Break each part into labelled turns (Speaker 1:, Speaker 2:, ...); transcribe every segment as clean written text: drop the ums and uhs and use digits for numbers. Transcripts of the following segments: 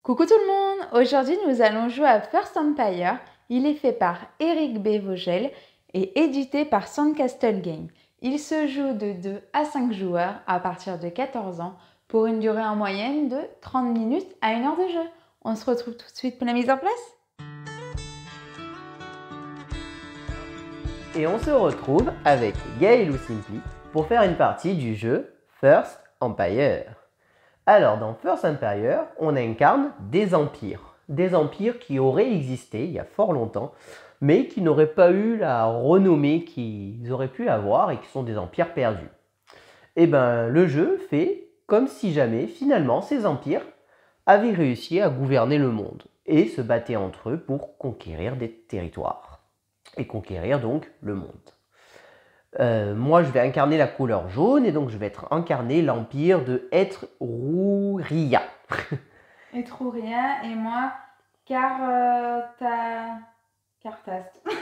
Speaker 1: Coucou tout le monde! Aujourd'hui, nous allons jouer à First Empire. Il est fait par Eric B. Vogel et édité par Sandcastle Games. Il se joue de 2 à 5 joueurs à partir de 14 ans pour une durée en moyenne de 30 minutes à 1 heure de jeu. On se retrouve tout de suite pour la mise en place.
Speaker 2: Et on se retrouve avec Gaël ou Simply pour faire une partie du jeu First Empire. Alors dans First Empire, on incarne des empires qui auraient existé il y a fort longtemps, mais qui n'auraient pas eu la renommée qu'ils auraient pu avoir et qui sont des empires perdus. Et bien le jeu fait comme si jamais finalement ces empires avaient réussi à gouverner le monde et se battaient entre eux pour conquérir des territoires et conquérir donc le monde. Moi, je vais incarner la couleur jaune et donc je vais incarner l'empire de Etruria.
Speaker 1: Etruria et moi, Cartast.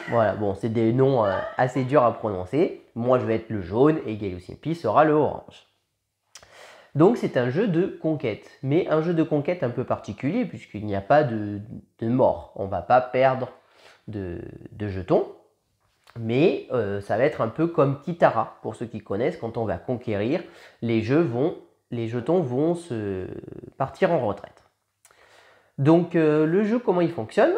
Speaker 2: Voilà, bon, c'est des noms assez durs à prononcer. Moi, je vais être le jaune et Gaïosimpi sera le orange. Donc, c'est un jeu de conquête, mais un jeu de conquête un peu particulier puisqu'il n'y a pas de mort. On ne va pas perdre de jetons. Mais ça va être un peu comme Kitara, pour ceux qui connaissent, quand on va conquérir, les jetons vont se partir en retraite. Donc le jeu, comment il fonctionne?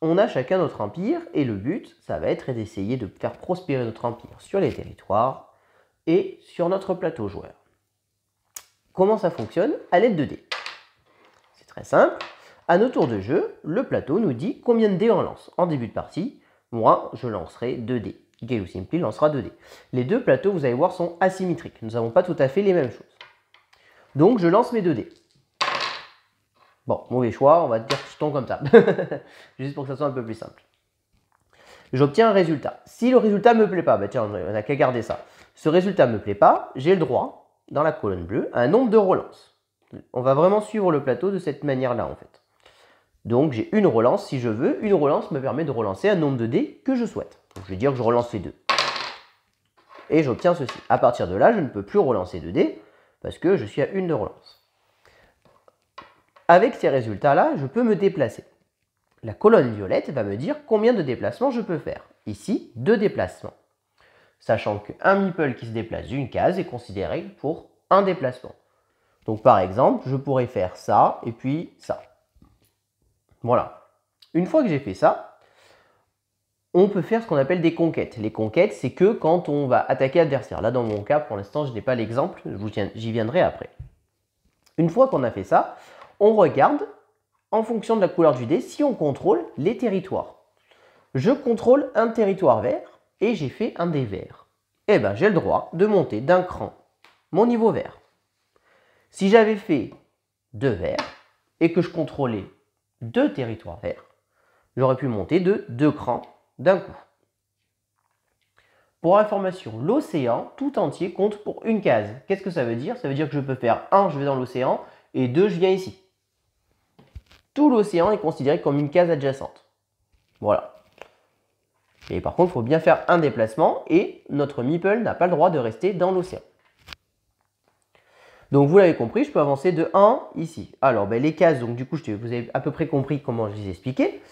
Speaker 2: On a chacun notre empire et le but, ça va être d'essayer de faire prospérer notre empire sur les territoires et sur notre plateau joueur. Comment ça fonctionne? À l'aide de dés. C'est très simple. À nos tours de jeu, le plateau nous dit combien de dés on lance. En début de partie, moi, je lancerai 2 dés. Gaël ou Simply lancera 2 dés. Les deux plateaux, vous allez voir, sont asymétriques. Nous n'avons pas tout à fait les mêmes choses. Donc, je lance mes 2 dés. Bon, mauvais choix, on va dire jetons comme ça. Juste pour que ça soit un peu plus simple. J'obtiens un résultat. Si le résultat ne me plaît pas, bah tiens, on n'a qu'à garder ça. Ce résultat ne me plaît pas, j'ai le droit, dans la colonne bleue, à un nombre de relances. On va vraiment suivre le plateau de cette manière-là, en fait. Donc j'ai une relance si je veux. Une relance me permet de relancer un nombre de dés que je souhaite. Donc, je vais dire que je relance les 2. Et j'obtiens ceci. À partir de là, je ne peux plus relancer de dés parce que je suis à 1 de relance. Avec ces résultats-là, je peux me déplacer. La colonne violette va me dire combien de déplacements je peux faire. Ici, 2 déplacements. Sachant qu'un meeple qui se déplace d'une case est considéré pour un déplacement. Donc par exemple, je pourrais faire ça et puis ça. Voilà. Une fois que j'ai fait ça, on peut faire ce qu'on appelle des conquêtes. Les conquêtes, c'est que quand on va attaquer l'adversaire. Là, dans mon cas, pour l'instant, je n'ai pas l'exemple, j'y viendrai après. Une fois qu'on a fait ça, on regarde, en fonction de la couleur du dé, si on contrôle les territoires. Je contrôle un territoire vert et j'ai fait un dé vert. Eh bien, j'ai le droit de monter d'un cran mon niveau vert. Si j'avais fait 2 verts et que je contrôlais 2 territoires verts, j'aurais pu monter de 2 crans d'un coup. Pour information, l'océan tout entier compte pour une case. Qu'est-ce que ça veut dire? Ça veut dire que je peux faire 1, je vais dans l'océan, et 2, je viens ici. Tout l'océan est considéré comme une case adjacente. Voilà. Et par contre, il faut bien faire un déplacement, et notre meeple n'a pas le droit de rester dans l'océan. Donc vous l'avez compris, je peux avancer de 1 ici. Alors les cases, donc du coup vous avez à peu près compris comment je les ai expliquées.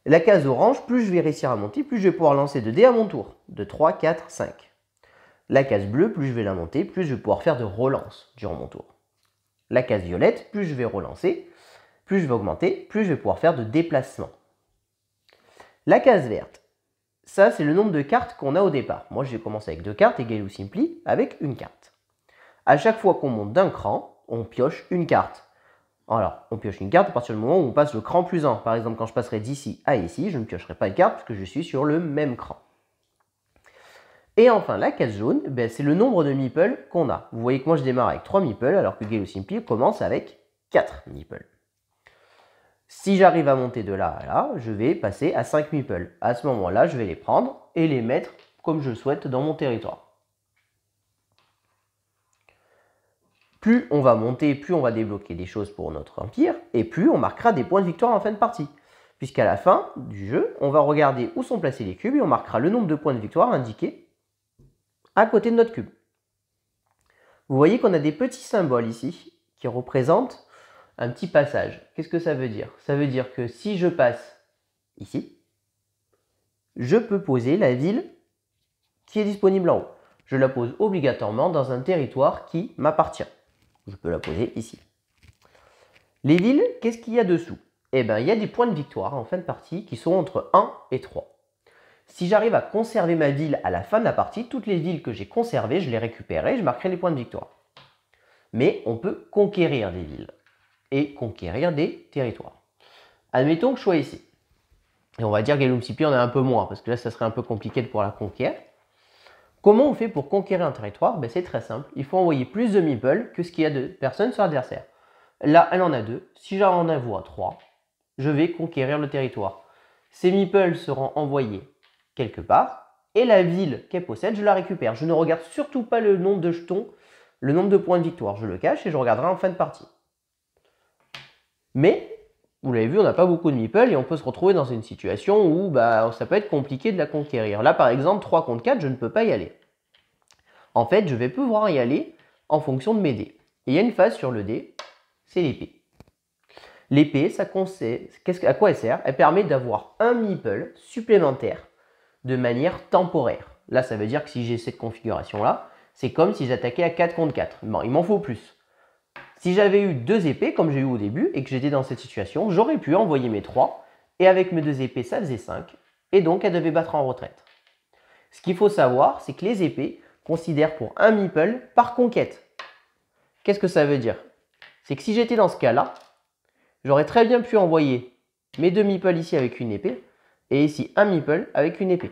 Speaker 2: La case orange, plus je vais réussir à monter, plus je vais pouvoir lancer de dés à mon tour. De 3, 4, 5. La case bleue, plus je vais la monter, plus je vais pouvoir faire de relance durant mon tour. La case violette, plus je vais relancer, plus je vais augmenter, plus je vais pouvoir faire de déplacements. La case verte, ça c'est le nombre de cartes qu'on a au départ. Moi je vais commencer avec 2 cartes et Gaël ou Simply avec une carte. À chaque fois qu'on monte d'un cran, on pioche une carte. Alors, on pioche une carte à partir du moment où on passe le cran plus 1. Par exemple, quand je passerai d'ici à ici, je ne piocherai pas de carte parce que je suis sur le même cran. Et enfin, la case jaune, c'est le nombre de meeples qu'on a. Vous voyez que moi, je démarre avec 3 meeples alors que Gaël ou Simply commence avec 4 meeples. Si j'arrive à monter de là à là, je vais passer à 5 meeples. À ce moment-là, je vais les prendre et les mettre comme je souhaite dans mon territoire. Plus on va monter, plus on va débloquer des choses pour notre empire, et plus on marquera des points de victoire en fin de partie. Puisqu'à la fin du jeu, on va regarder où sont placés les cubes et on marquera le nombre de points de victoire indiqués à côté de notre cube. Vous voyez qu'on a des petits symboles ici qui représentent un petit passage. Qu'est-ce que ça veut dire? Ça veut dire que si je passe ici, je peux poser la ville qui est disponible en haut. Je la pose obligatoirement dans un territoire qui m'appartient. Je peux la poser ici. Les villes, qu'est-ce qu'il y a dessous? Eh bien, il y a des points de victoire en fin de partie qui sont entre 1 et 3. Si j'arrive à conserver ma ville à la fin de la partie, toutes les villes que j'ai conservées, je les récupérerai et je marquerai les points de victoire. Mais on peut conquérir des villes et conquérir des territoires. Admettons que je sois ici. Et on va dire Gallum Sipi, on a un peu moins, parce que là, ça serait un peu compliqué pour la conquête. Comment on fait pour conquérir un territoire? Ben, c'est très simple. Il faut envoyer plus de meeples que ce qu'il y a de personnes sur l'adversaire. Là, elle en a 2. Si j'en envoie 3, je vais conquérir le territoire. Ces meeples seront envoyés quelque part, et la ville qu'elle possède, je la récupère. Je ne regarde surtout pas le nombre de jetons, le nombre de points de victoire. Je le cache et je regarderai en fin de partie. Mais, vous l'avez vu, on n'a pas beaucoup de meeples et on peut se retrouver dans une situation où ça peut être compliqué de la conquérir. Là, par exemple, 3 contre 4, je ne peux pas y aller. En fait, je vais pouvoir y aller en fonction de mes dés. Et il y a une phase sur le dé, c'est l'épée. L'épée, à quoi elle sert? Elle permet d'avoir un meeple supplémentaire de manière temporaire. Là, ça veut dire que si j'ai cette configuration-là, c'est comme si j'attaquais à 4 contre 4. Bon, il m'en faut plus. Si j'avais eu 2 épées, comme j'ai eu au début, et que j'étais dans cette situation, j'aurais pu envoyer mes 3, et avec mes 2 épées, ça faisait 5, et donc elle devait battre en retraite. Ce qu'il faut savoir, c'est que les épées considèrent pour un meeple par conquête. Qu'est-ce que ça veut dire? C'est que si j'étais dans ce cas-là, j'aurais très bien pu envoyer mes 2 meeples ici avec une épée, et ici un meeple avec une épée.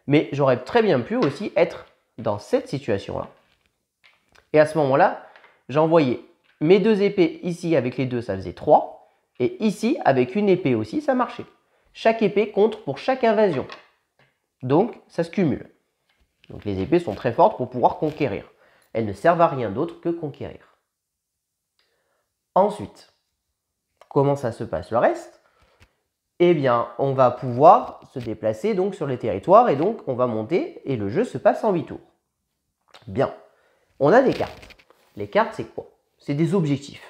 Speaker 2: Mais j'aurais très bien pu aussi être dans cette situation-là. Et à ce moment-là, j'envoyais mes 2 épées ici avec les 2, ça faisait 3. Et ici, avec une épée aussi, ça marchait. Chaque épée compte pour chaque invasion. Donc, ça se cumule. Donc les épées sont très fortes pour pouvoir conquérir. Elles ne servent à rien d'autre que conquérir. Ensuite, comment ça se passe le reste? Eh bien, on va pouvoir se déplacer donc sur les territoires et donc on va monter et le jeu se passe en 8 tours. Bien, on a des cartes. Les cartes, c'est quoi? C'est des objectifs.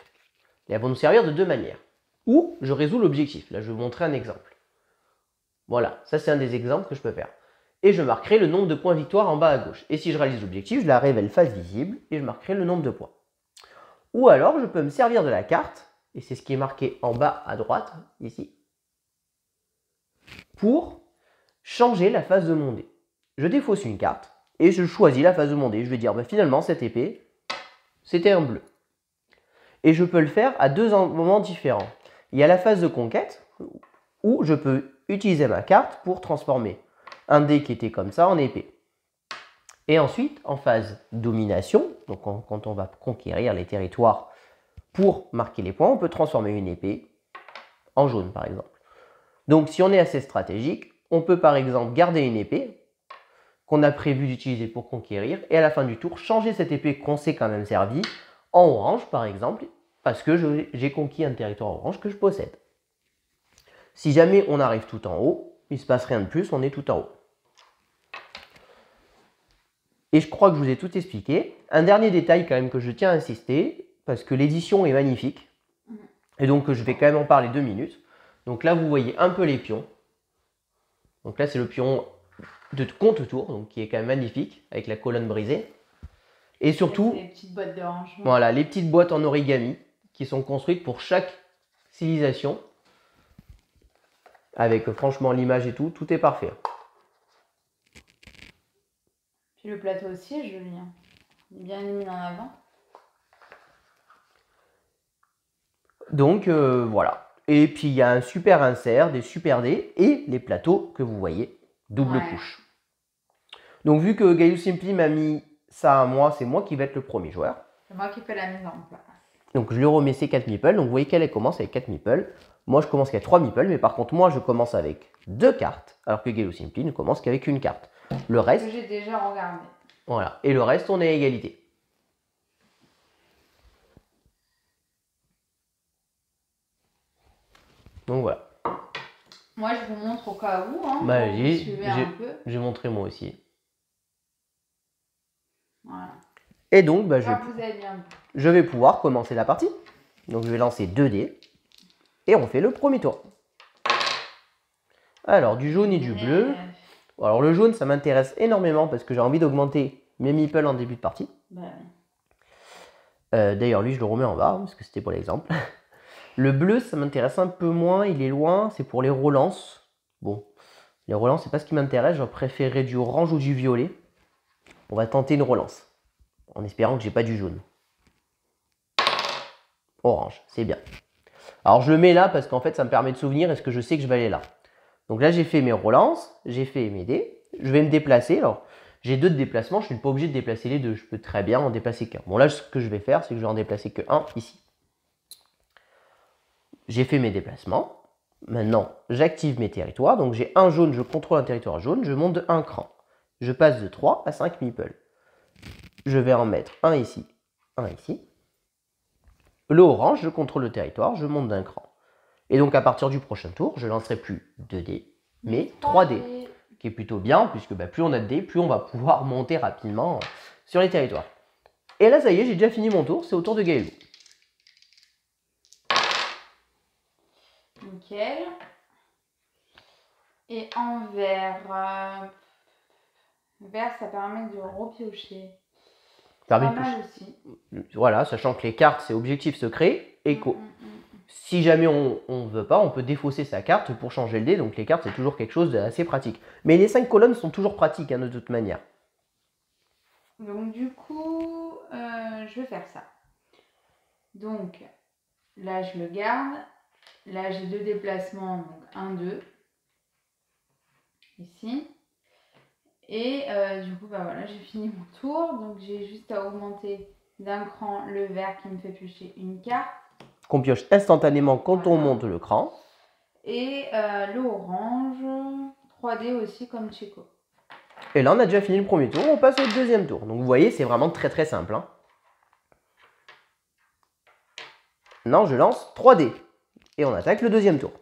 Speaker 2: Et elles vont nous servir de 2 manières. Ou je résous l'objectif. Là, je vais vous montrer un exemple. Voilà, ça c'est un des exemples que je peux faire. Et je marquerai le nombre de points victoire en bas à gauche. Et si je réalise l'objectif, je la révèle face visible et je marquerai le nombre de points. Ou alors, je peux me servir de la carte, et c'est ce qui est marqué en bas à droite, ici, pour changer la face de mon dé. Je défausse une carte et je choisis la face de mon dé. Je vais dire, finalement, cette épée, c'était un bleu. Et je peux le faire à 2 moments différents. Il y a la phase de conquête, où je peux utiliser ma carte pour transformer un dé qui était comme ça en épée. Et ensuite, en phase domination, donc quand on va conquérir les territoires pour marquer les points, on peut transformer une épée en jaune, par exemple. Donc, si on est assez stratégique, on peut par exemple garder une épée qu'on a prévu d'utiliser pour conquérir et à la fin du tour, changer cette épée qu'on s'est quand même servi en orange, par exemple, parce que j'ai conquis un territoire orange que je possède. Si jamais on arrive tout en haut, il ne se passe rien de plus, on est tout en haut. Et je crois que je vous ai tout expliqué. Un dernier détail quand même que je tiens à insister, parce que l'édition est magnifique, et donc je vais quand même en parler 2 minutes. Donc là, vous voyez un peu les pions. Donc là, c'est le pion de compte-tour, donc qui est quand même magnifique, avec la colonne brisée. Et surtout,
Speaker 1: les petites boîtes de rangement.
Speaker 2: Voilà, les petites boîtes en origami, qui sont construites pour chaque civilisation. Avec franchement l'image et tout, tout est parfait.
Speaker 1: Puis le plateau aussi est joli. Il est bien mis en avant.
Speaker 2: Donc voilà. Et puis il y a un super insert, des super dés et les plateaux que vous voyez, double couche. Donc vu que Gallus Simply m'a mis ça à moi, c'est moi qui vais être le premier joueur.
Speaker 1: C'est moi qui fais la mise en place.
Speaker 2: Donc je lui remets ces 4 meeples. Donc vous voyez qu'elle commence avec 4 meeples. Moi je commence avec 3 meeples, mais par contre moi je commence avec 2 cartes, alors que Gallus Simply ne commence qu'avec une carte. Le reste,
Speaker 1: que j'ai déjà regardé.
Speaker 2: Voilà. Et le reste, on est à égalité. Donc voilà.
Speaker 1: Moi, je vous montre au cas où.
Speaker 2: J'ai montré moi aussi.
Speaker 1: Voilà.
Speaker 2: Et donc,
Speaker 1: vous avez bien vu.
Speaker 2: je vais pouvoir commencer la partie. Donc je vais lancer 2 dés. Et on fait le premier tour. Alors, du jaune et du bleu. Alors le jaune, ça m'intéresse énormément parce que j'ai envie d'augmenter mes meeples en début de partie.
Speaker 1: Bah,
Speaker 2: D'ailleurs, lui, je le remets en bas, hein, parce que c'était pour l'exemple. Le bleu, ça m'intéresse un peu moins, il est loin, c'est pour les relances. Bon, les relances, c'est pas ce qui m'intéresse, j'aurais préféré du orange ou du violet. On va tenter une relance, en espérant que j'ai pas du jaune. Orange, c'est bien. Alors je le mets là parce qu'en fait, ça me permet de souvenir, est-ce que je sais que je vais aller là. Donc là, j'ai fait mes relances, j'ai fait mes dés, je vais me déplacer. Alors, j'ai 2 de déplacement, je ne suis pas obligé de déplacer les 2, je peux très bien en déplacer qu'un. Bon là, ce que je vais faire, c'est que je vais en déplacer que un ici. J'ai fait mes déplacements. Maintenant, j'active mes territoires. Donc j'ai un jaune, je contrôle un territoire jaune, je monte de 1 cran. Je passe de 3 à 5 meeples. Je vais en mettre un ici, un ici. Le orange, je contrôle le territoire, je monte d'un cran. Et donc à partir du prochain tour, je ne lancerai plus 2 dés, mais 3 dés. Qui est plutôt bien, puisque plus on a de dés, plus on va pouvoir monter rapidement sur les territoires. Et là, ça y est, j'ai déjà fini mon tour, c'est au tour de Gaëlou.
Speaker 1: Nickel. Et en vert, vert, ça permet de repiocher. Pas mal aussi.
Speaker 2: Voilà, sachant que les cartes, c'est objectif secret, et si jamais on ne veut pas, on peut défausser sa carte pour changer le dé. Donc les cartes, c'est toujours quelque chose d'assez pratique. Mais les 5 colonnes sont toujours pratiques, hein, de toute manière.
Speaker 1: Donc du coup, je vais faire ça. Donc là, je le garde. Là, j'ai 2 déplacements, donc 1, 2. Ici. Et du coup, bah voilà, j'ai fini mon tour. Donc j'ai juste à augmenter d'un cran le vert qui me fait piocher une carte.
Speaker 2: Qu'on pioche instantanément quand on monte le cran.
Speaker 1: Et le orange, 3D aussi comme Chico.
Speaker 2: Et là, on a déjà fini le premier tour, on passe au deuxième tour. Donc vous voyez, c'est vraiment très très simple. Hein. Non, je lance 3D. Et on attaque le deuxième tour.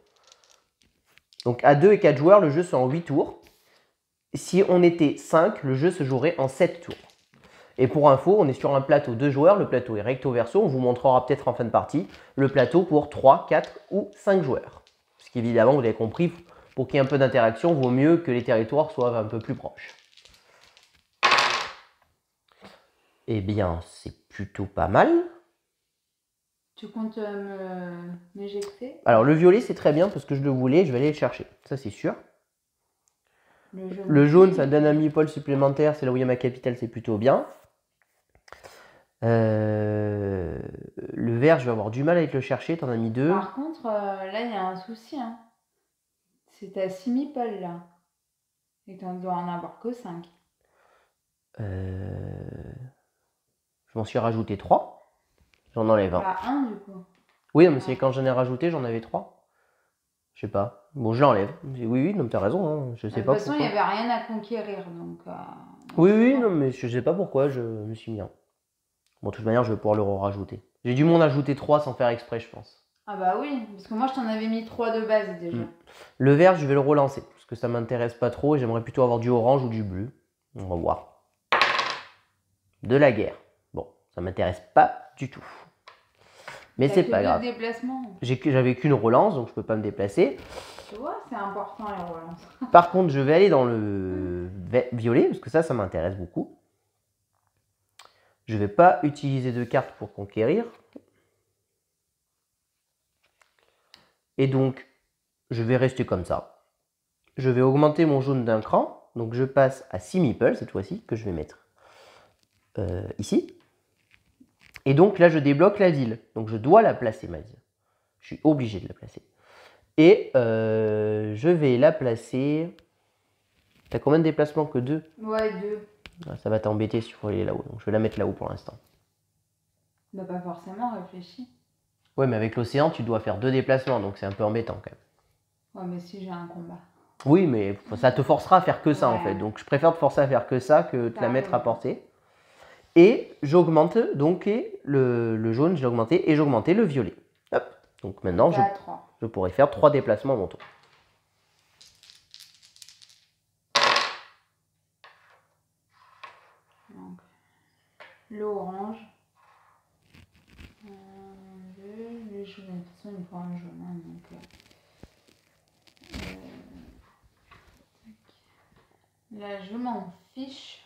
Speaker 2: Donc à 2 et 4 joueurs, le jeu c'est en 8 tours. Si on était 5, le jeu se jouerait en 7 tours. Et pour info, on est sur un plateau 2 joueurs, le plateau est recto verso, on vous montrera peut-être en fin de partie le plateau pour 3, 4 ou 5 joueurs. Parce qu'évidemment, vous l'avez compris, pour qu'il y ait un peu d'interaction, il vaut mieux que les territoires soient un peu plus proches. Eh bien, c'est plutôt pas mal.
Speaker 1: Tu comptes m'éjecter?
Speaker 2: Alors le violet, c'est très bien parce que je le voulais, je vais aller le chercher, ça c'est sûr. Le jaune, ça donne un meeple supplémentaire, c'est là où il y a ma capitale, c'est plutôt bien. Le vert, je vais avoir du mal à le chercher, t'en as mis 2.
Speaker 1: Par contre, là, il y a un souci. Hein. C'est à 6 meeples, là. Et tu dois en avoir que 5.
Speaker 2: Je m'en suis rajouté 3. J'en enlève un.
Speaker 1: Bah, 1 du coup.
Speaker 2: Oui, mais c'est quand j'en ai rajouté, j'en avais 3. Je sais pas. Bon, je l'enlève. Oui, non, t'as raison. Hein. Je sais pas pourquoi.
Speaker 1: De toute façon, il n'y avait rien à conquérir. Donc,
Speaker 2: oui, non, mais je sais pas pourquoi je me suis mis un. Bon, de toute manière, je vais pouvoir le rajouter. J'ai dû m'en ajouter 3 sans faire exprès, je pense.
Speaker 1: Ah bah oui, parce que moi, je t'en avais mis 3 de base déjà.
Speaker 2: Le vert, je vais le relancer, parce que ça m'intéresse pas trop et j'aimerais plutôt avoir du orange ou du bleu. On va voir. De la guerre. Bon, ça m'intéresse pas du tout. Mais c'est pas grave. J'avais qu'une relance, donc je peux pas me déplacer.
Speaker 1: Tu vois, c'est important les relances.
Speaker 2: Par contre, je vais aller dans le violet, parce que ça m'intéresse beaucoup. Je vais pas utiliser de cartes pour conquérir. Et donc, je vais rester comme ça. Je vais augmenter mon jaune d'un cran. Donc je passe à 6 meeples cette fois-ci, que je vais mettre ici. Et donc là, je débloque la ville. Donc je dois la placer, ma ville. Je suis obligé de la placer. Et je vais la placer... T'as combien de déplacements que 2?
Speaker 1: Ouais, 2.
Speaker 2: Ça va t'embêter s'il faut aller là-haut. Donc je vais la mettre là-haut pour l'instant.
Speaker 1: Bah pas forcément, réfléchis.
Speaker 2: Ouais, mais avec l'océan, tu dois faire 2 déplacements. Donc c'est un peu embêtant quand même.
Speaker 1: Ouais, mais si j'ai un combat.
Speaker 2: Oui, mais ça te forcera à faire que ça en fait. Donc je préfère te forcer à faire que ça que te la mettre à portée. Et j'augmente donc le jaune, je l'ai augmenté et j'ai augmenté le violet. Hop. Donc maintenant, je pourrais faire 3 déplacements à mon tour.
Speaker 1: Donc, l'orange. 1, 2. façon, il me faut un jaune. Hein, donc, là, je m'en fiche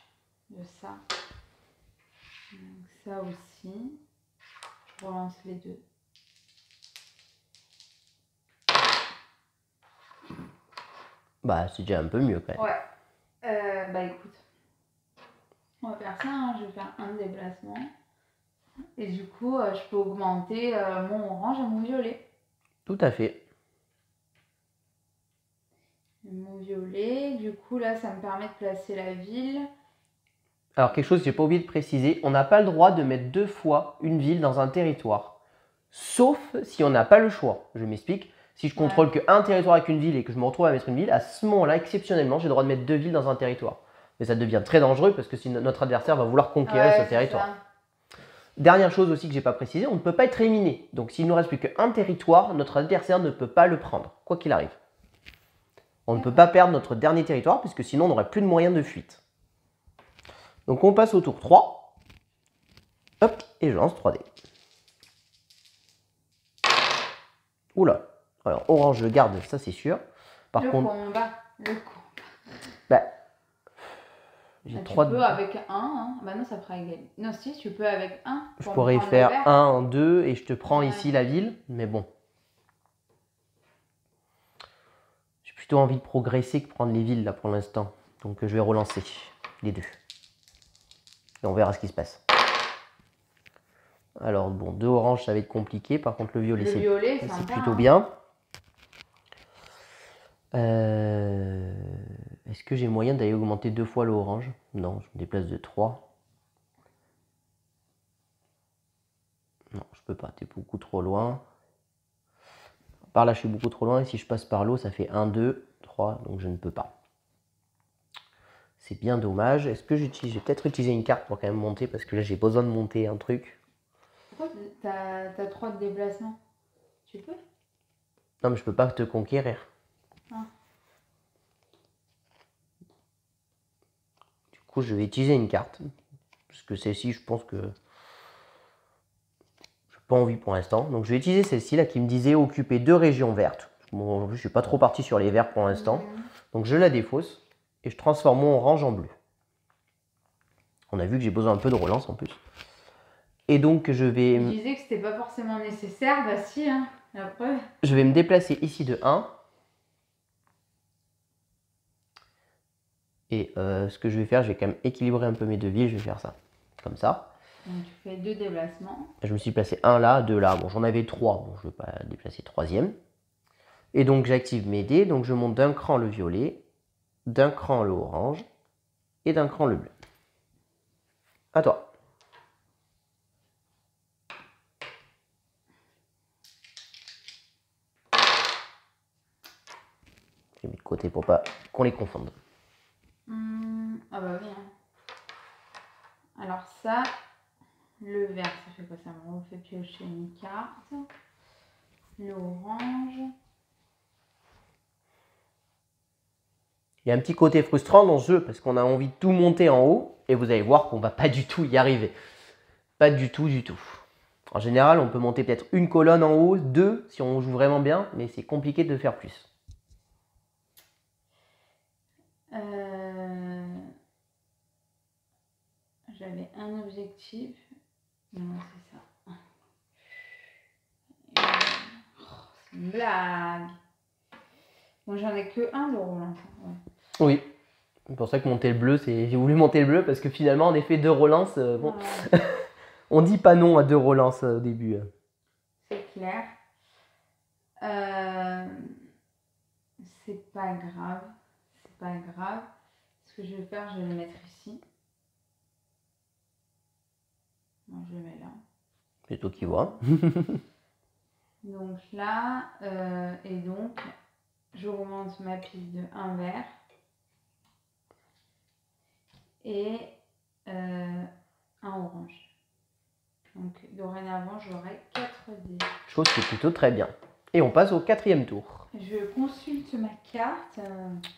Speaker 1: de ça. Donc, ça aussi. Je relance les deux.
Speaker 2: Bah, c'est déjà un peu mieux quand même.
Speaker 1: Ouais. Bah écoute, on va faire ça. Hein. Je vais faire un déplacement. Et du coup, je peux augmenter mon orange et mon violet.
Speaker 2: Tout à fait.
Speaker 1: Mon violet, du coup, là, ça me permet de placer la ville.
Speaker 2: Alors, quelque chose que j'ai pas oublié de préciser, on n'a pas le droit de mettre 2 fois une ville dans un territoire. Sauf si on n'a pas le choix. Je m'explique. Si je contrôle qu'un territoire avec une ville et que je me retrouve à mettre une ville, à ce moment-là, exceptionnellement, j'ai le droit de mettre 2 villes dans un territoire. Mais ça devient très dangereux parce que si notre adversaire va vouloir conquérir ce territoire.
Speaker 1: Ça.
Speaker 2: Dernière chose aussi que j'ai pas précisé, on ne peut pas être éliminé. Donc s'il ne nous reste plus qu'un territoire, notre adversaire ne peut pas le prendre, quoi qu'il arrive. On ne peut pas perdre notre dernier territoire puisque sinon on n'aurait plus de moyens de fuite. Donc on passe au tour 3. Hop, et je lance 3 dés. Oula. Alors orange je garde, ça c'est sûr. Par contre.
Speaker 1: Le combat.
Speaker 2: Bah,
Speaker 1: j'ai 3 dés. Tu peux avec 1, hein. Bah non, ça fera égal. Non, si, tu peux avec 1.
Speaker 2: Je pourrais faire 1, 2 et je te prends ici la ville, mais bon. J'ai plutôt envie de progresser que prendre les villes là pour l'instant. Donc je vais relancer les deux. Et on verra ce qui se passe. Alors bon, 2 oranges ça va être compliqué. Par contre le violet c'est plutôt bien. Est-ce que j'ai moyen d'aller augmenter 2 fois le orange? Non, je me déplace de 3. Non, je peux pas, t'es beaucoup trop loin. Par là, je suis beaucoup trop loin. Et si je passe par l'eau, ça fait 1, 2, 3. Donc je ne peux pas. C'est bien dommage. Est-ce que j'ai peut-être utilisé une carte pour quand même monter? Parce que là, j'ai besoin de monter un truc.
Speaker 1: Pourquoi t'as 3 de déplacement? Tu peux?
Speaker 2: Non, mais je peux pas te conquérir.
Speaker 1: Ah.
Speaker 2: Du coup, je vais utiliser une carte. Parce que celle-ci, je pense que... je n'ai pas envie pour l'instant. Donc je vais utiliser celle-ci là qui me disait occuper 2 régions vertes. Bon, en plus, je suis pas trop parti sur les verts pour l'instant. Donc je la défausse. Et je transforme mon orange en bleu. On a vu que j'ai besoin un peu de relance en plus. Et donc je vais...
Speaker 1: Je disais que c'était pas forcément nécessaire, bah si, hein, la preuve.
Speaker 2: Je vais me déplacer ici de 1. Et ce que je vais faire, je vais quand même équilibrer un peu mes 2 villes. Je vais faire ça, comme ça.
Speaker 1: Donc tu fais 2 déplacements.
Speaker 2: Je me suis placé 1 là, 2 là. Bon, j'en avais 3. Bon, je ne vais pas déplacer 3e. Et donc j'active mes dés. Donc je monte d'un cran le violet, d'un cran le orange et d'un cran le bleu. À toi. J'ai mis de côté pour pas qu'on les confonde.
Speaker 1: Ah bah oui. Hein. Alors ça, le vert, ça fait quoi? Ça me refait piocher une carte. L'orange.
Speaker 2: Il y a un petit côté frustrant dans ce jeu parce qu'on a envie de tout monter en haut et vous allez voir qu'on va pas du tout y arriver. Pas du tout, du tout. En général, on peut monter peut-être une colonne en haut, 2 si on joue vraiment bien, mais c'est compliqué de faire plus.
Speaker 1: J'avais un objectif. Non, c'est ça. C'est une blague. Bon, j'en ai que un de relance. Ouais.
Speaker 2: Oui. C'est pour ça que monter le bleu, j'ai voulu monter le bleu parce que finalement, en effet, 2 relances, bon. On dit pas non à 2 relances au début.
Speaker 1: C'est clair. C'est pas grave. C'est pas grave. Ce que je vais faire, je vais le mettre ici. Bon, je le mets là.
Speaker 2: C'est toi qui vois.
Speaker 1: Donc là, et donc, je remonte ma piste de 1 vert. Et un orange. Donc dorénavant, j'aurai 4 dés.
Speaker 2: Chose qui est plutôt très bien. Et on passe au 4e tour.
Speaker 1: Je consulte ma carte.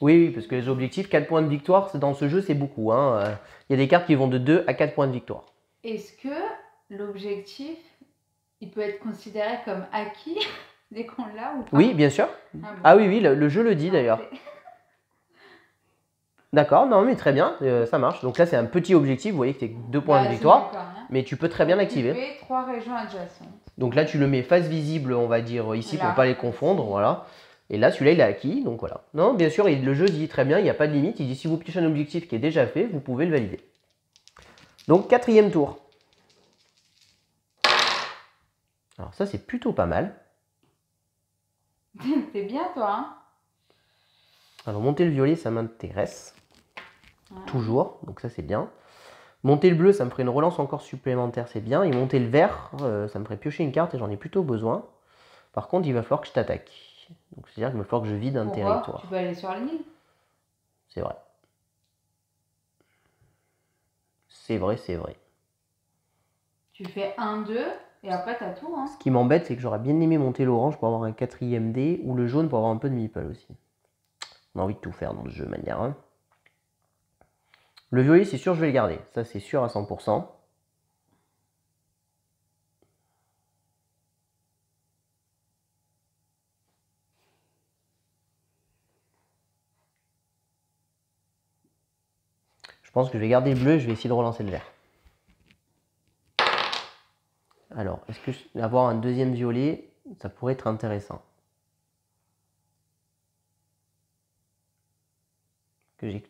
Speaker 2: Oui, parce que les objectifs, 4 points de victoire, dans ce jeu, c'est beaucoup. Hein. Il y a des cartes qui vont de 2 à 4 points de victoire.
Speaker 1: Est-ce que l'objectif Il peut être considéré comme acquis dès qu'on l'a ou pas?
Speaker 2: Oui, bien sûr.
Speaker 1: Ah bon.
Speaker 2: Ah oui, oui, le jeu le dit d'ailleurs.
Speaker 1: Parfait.
Speaker 2: D'accord, non mais très bien, ça marche. Donc là c'est un petit objectif, vous voyez que tu 2 points de
Speaker 1: Bah, c'est
Speaker 2: victoire,
Speaker 1: mieux quand même.
Speaker 2: mais tu peux très bien l'activer.
Speaker 1: Occuper 3 régions adjacentes.
Speaker 2: Donc là tu le mets face visible, on va dire ici pour
Speaker 1: Là,
Speaker 2: pas les confondre,
Speaker 1: ici.
Speaker 2: voilà. Et là celui-là il est acquis, donc voilà. Non, bien sûr, le jeu dit très bien, il n'y a pas de limite, il dit si vous piochez un objectif qui est déjà fait, vous pouvez le valider. Donc 4e tour. Alors ça c'est plutôt pas mal.
Speaker 1: T'es bien toi, hein?
Speaker 2: Alors monter le violet ça m'intéresse.
Speaker 1: Ouais.
Speaker 2: Toujours, donc ça c'est bien. Monter le bleu, ça me ferait une relance encore supplémentaire, c'est bien. Et monter le vert, ça me ferait piocher une carte et j'en ai plutôt besoin. Par contre, il va falloir que je t'attaque. Donc c'est-à-dire qu'il va falloir que je vide un territoire.
Speaker 1: Tu peux aller sur l'île.
Speaker 2: C'est vrai. C'est vrai, c'est vrai.
Speaker 1: Tu fais 1, 2 et après t'as tout, hein.
Speaker 2: Ce qui m'embête, c'est que j'aurais bien aimé monter l'orange pour avoir un 4e dé ou le jaune pour avoir un peu de meeple aussi. On a envie de tout faire dans le jeu de manière. Hein. Le violet, c'est sûr, je vais le garder. Ça, c'est sûr à 100%. Je pense que je vais garder le bleu et je vais essayer de relancer le vert. Alors, est-ce que avoir un 2e violet, ça pourrait être intéressant? Que j'ai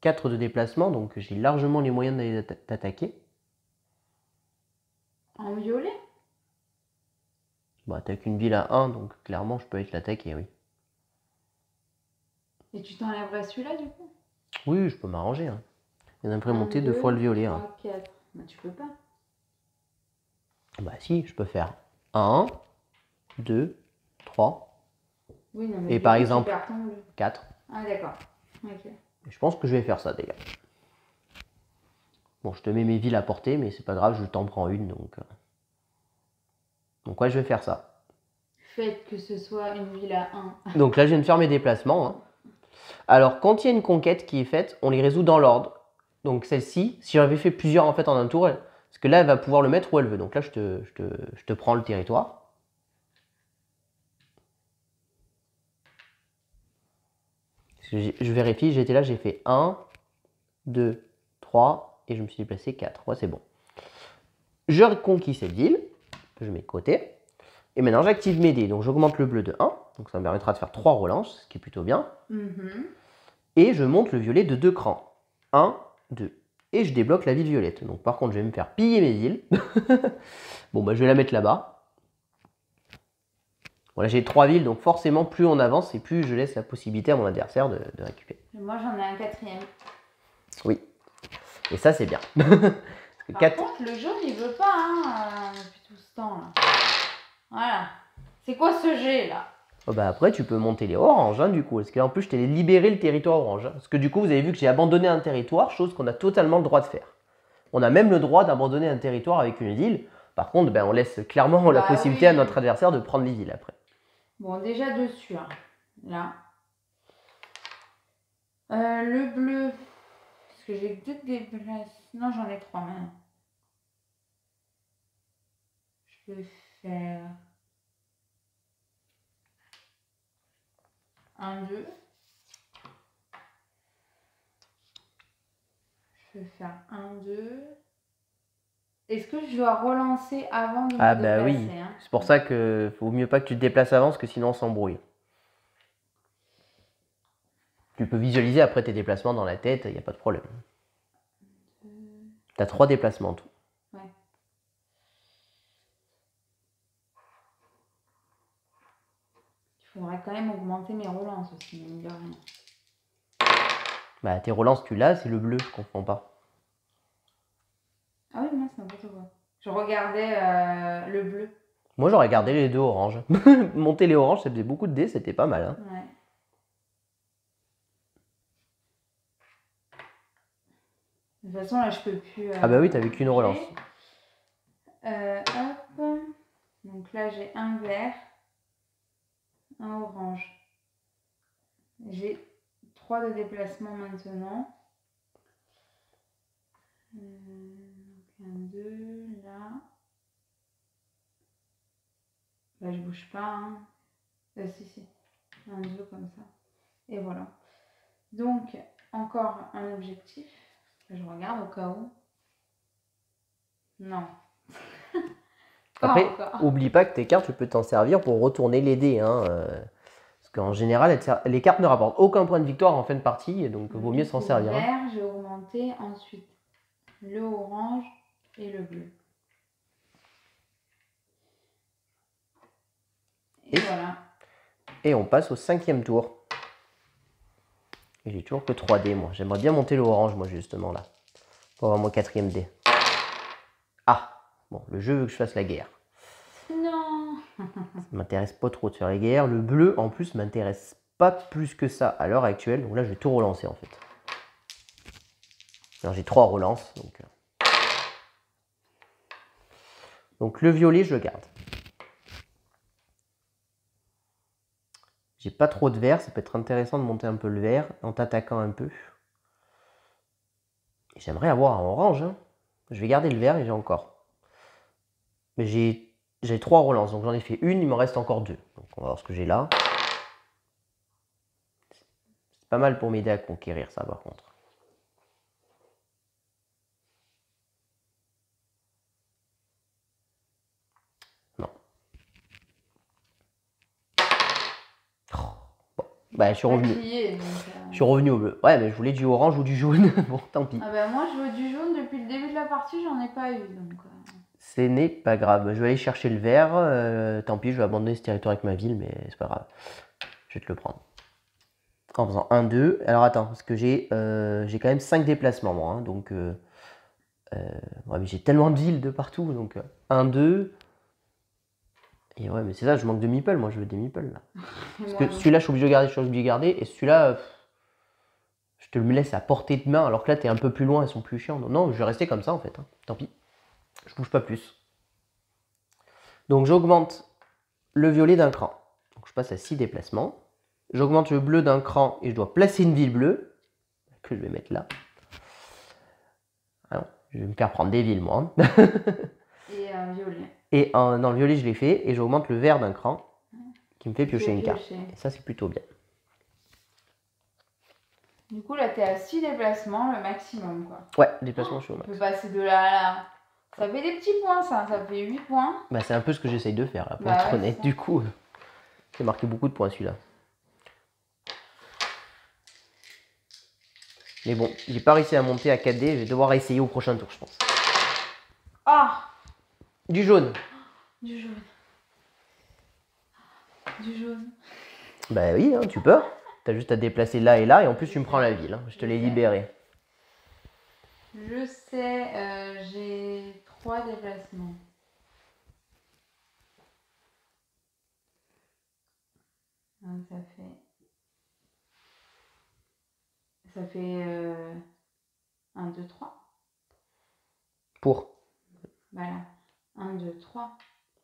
Speaker 2: 4 de déplacement, donc j'ai largement les moyens d'aller t'attaquer.
Speaker 1: En violet?
Speaker 2: Bah, t'as qu'une ville à 1, donc clairement je peux être l'attaquer, oui.
Speaker 1: Et tu t'enlèverais celui-là du coup?
Speaker 2: Oui, je peux m'arranger. Hein. Il y en a après
Speaker 1: 1,
Speaker 2: monter 2
Speaker 1: 2,
Speaker 2: fois le violet.
Speaker 1: 3,
Speaker 2: Hein.
Speaker 1: 4. Bah, tu peux pas.
Speaker 2: Bah si, je peux faire 1, 2, 3.
Speaker 1: Oui, non, mais
Speaker 2: Et
Speaker 1: du
Speaker 2: par
Speaker 1: coup,
Speaker 2: exemple,
Speaker 1: tu perds ton bleu.
Speaker 2: 4.
Speaker 1: Ah, d'accord. Ok.
Speaker 2: Je pense que je vais faire ça, les gars. Bon, je te mets mes villes à portée, mais c'est pas grave, je t'en prends une, donc... Donc ouais, je vais faire ça.
Speaker 1: Faites que ce soit une ville à 1.
Speaker 2: Donc là, je viens de faire mes déplacements. Hein. Alors, quand il y a une conquête qui est faite, on les résout dans l'ordre. Donc celle-ci, si j'avais fait plusieurs en fait en un tour, parce que là, elle va pouvoir le mettre où elle veut. Donc là, je te prends le territoire. Je vérifie, j'étais là, j'ai fait 1, 2, 3, et je me suis déplacé 4. Ouais, c'est bon. Je reconquis cette ville, je mets de côté. Et maintenant, j'active mes dés. Donc j'augmente le bleu de 1, donc ça me permettra de faire 3 relances, ce qui est plutôt bien. Et je monte le violet de 2 crans. 1, 2. Et je débloque la ville violette. Donc par contre, je vais me faire piller mes villes. Bon, bah je vais la mettre là-bas. Voilà, j'ai 3 villes, donc forcément, plus on avance et plus je laisse la possibilité à mon adversaire de récupérer.
Speaker 1: Moi, j'en ai un 4e.
Speaker 2: Oui. Et ça, c'est bien.
Speaker 1: Par contre, le jaune, il veut pas, hein, depuis tout ce temps, là. Voilà. C'est quoi ce jet, là?
Speaker 2: Oh bah après, tu peux monter les oranges, hein, du coup. Parce qu'en plus, je t'ai libéré le territoire orange. Hein. Parce que du coup, vous avez vu que j'ai abandonné un territoire, chose qu'on a totalement le droit de faire. On a même le droit d'abandonner un territoire avec une ville. Par contre, ben, on laisse clairement la possibilité à notre adversaire de prendre les villes après.
Speaker 1: Bon, déjà dessus, hein. Là. Le bleu. Parce que j'ai 2 déplacements. Non, j'en ai 3 maintenant. Je peux faire 1, 2. Je vais faire 1, 2. Est-ce que je dois relancer avant de me déplacer?
Speaker 2: Ah bah oui, hein. C'est pour ça qu'il vaut mieux pas que tu te déplaces avant, parce que sinon on s'embrouille. Tu peux visualiser après tes déplacements dans la tête, il n'y a pas de problème. Tu as 3 déplacements en tout.
Speaker 1: Ouais. Il faudrait quand même augmenter mes relances aussi, mine de rien.
Speaker 2: Bah tes relances tu l'as, c'est le bleu, je comprends pas.
Speaker 1: Ah oui, moi c'est n'importe quoi. Je regardais le bleu.
Speaker 2: Moi j'aurais gardé les 2 oranges. Monter les oranges, ça faisait beaucoup de dés, c'était pas mal. Hein.
Speaker 1: Ouais. De toute façon là je peux plus...
Speaker 2: ah bah oui, t'avais qu'une relance.
Speaker 1: Hop. Donc là j'ai un vert, un orange. J'ai 3 de déplacement maintenant. Donc un 2 là. Là, je bouge pas. Hein. Si. 1, 2 comme ça. Et voilà. Donc, encore un objectif. Je regarde au cas où. Non.
Speaker 2: Après, oublie pas que tes cartes, tu peux t'en servir pour retourner les dés. Hein, parce qu'en général, les cartes ne rapportent aucun point de victoire en fin de partie, et donc vaut mieux s'en servir.
Speaker 1: Le vert, j'ai augmenté ensuite le orange et le bleu. Et voilà. Et
Speaker 2: on passe au 5e tour. Et j'ai toujours que 3 dés, moi. J'aimerais bien monter le orange, moi, justement, là. Pour avoir mon 4e dé. Ah, bon, le jeu veut que je fasse la guerre.
Speaker 1: Non.
Speaker 2: Ça m'intéresse pas trop de faire la guerre. Le bleu, en plus, m'intéresse pas plus que ça à l'heure actuelle. Donc là, je vais tout relancer, en fait. Alors, j'ai 3 relances, donc le violet, je le garde. J'ai pas trop de vert, ça peut être intéressant de monter un peu le vert en t'attaquant un peu. J'aimerais avoir un orange. Hein. Je vais garder le vert et j'ai encore. Mais j'ai 3 relances, donc j'en ai fait une, il m'en reste encore 2. Donc on va voir ce que j'ai là. C'est pas mal pour m'aider à conquérir ça par contre. Non. Oh, bon. Bah, je suis revenu. Je suis revenu au bleu. Ouais, mais je voulais du orange ou du jaune. Bon, tant pis.
Speaker 1: Ah bah moi, je veux du jaune depuis le début de la partie, j'en ai pas eu. Donc...
Speaker 2: Ce n'est pas grave. Je vais aller chercher le vert. Tant pis, je vais abandonner ce territoire avec ma ville, mais c'est pas grave. Je vais te le prendre. En faisant 1, 2. Alors attends, parce que j'ai quand même 5 déplacements, moi. Hein, donc, ouais, mais j'ai tellement de villes de partout. Donc, 1, 2. Et ouais, mais c'est ça, je manque de meeple. Moi, je veux des meeple là. Parce que celui-là, je suis obligé de garder. Et celui-là, je te le laisse à portée de main. Alors que là, t'es un peu plus loin, elles sont plus chiants. Non, je vais rester comme ça en fait. Hein. Tant pis. Je bouge pas plus. Donc, j'augmente le violet d'un cran. Donc, je passe à 6 déplacements. J'augmente le bleu d'un cran et je dois placer une ville bleue. Que je vais mettre là. Alors, je vais me faire prendre des villes, moi.
Speaker 1: Et un violet.
Speaker 2: Et dans le violet, je l'ai fait. Et j'augmente le vert d'un cran qui me fait piocher une carte. Et ça, c'est plutôt bien.
Speaker 1: Du coup, là, tu es à 6 déplacements, le maximum, quoi.
Speaker 2: Ouais, déplacement, je suis au max.
Speaker 1: On peut passer de là à là. Ça fait des petits points, ça. Ça fait 8 points.
Speaker 2: Bah, c'est un peu ce que j'essaye de faire, là, pour être honnête. Du coup, j'ai marqué beaucoup de points, celui-là. Mais bon, j'ai pas réussi à monter à 4D. Je vais devoir essayer au prochain tour, je pense.
Speaker 1: Ah!
Speaker 2: Du jaune.
Speaker 1: Du jaune. Du jaune.
Speaker 2: Bah oui, hein, tu peux. T'as juste à te déplacer là et là. Et en plus, tu me prends la ville. Hein. Je te l'ai libéré.
Speaker 1: Je sais, j'ai 3 déplacements. Donc ça fait 1, 2, 3.
Speaker 2: Pour?
Speaker 1: Voilà. 1, 2, 3.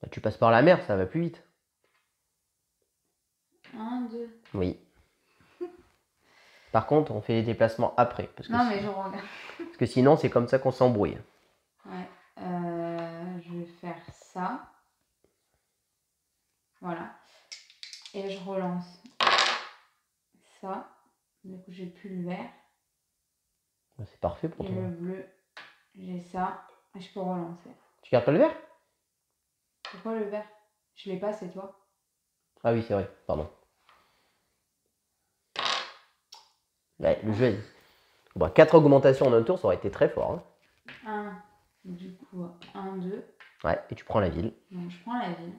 Speaker 2: Bah, tu passes par la mer, ça va plus vite.
Speaker 1: 1, 2.
Speaker 2: Oui. Par contre, on fait les déplacements après. Parce que
Speaker 1: non, mais je regarde.
Speaker 2: Parce que sinon, c'est comme ça qu'on s'embrouille.
Speaker 1: Ouais. Je vais faire ça. Voilà. Et je relance ça. Du coup, j'ai plus le vert.
Speaker 2: C'est parfait pour toi.
Speaker 1: Et le bleu, j'ai ça. Et je peux relancer.
Speaker 2: Tu gardes pas le vert?
Speaker 1: Pourquoi le vert? Je l'ai pas, c'est toi.
Speaker 2: Ah oui, c'est vrai. Pardon. Ouais, le jeu. Bon, 4 augmentations en un tour, ça aurait été très fort. Hein.
Speaker 1: Du coup, 1, 2.
Speaker 2: Ouais, et tu prends la ville.
Speaker 1: Donc, je prends la ville.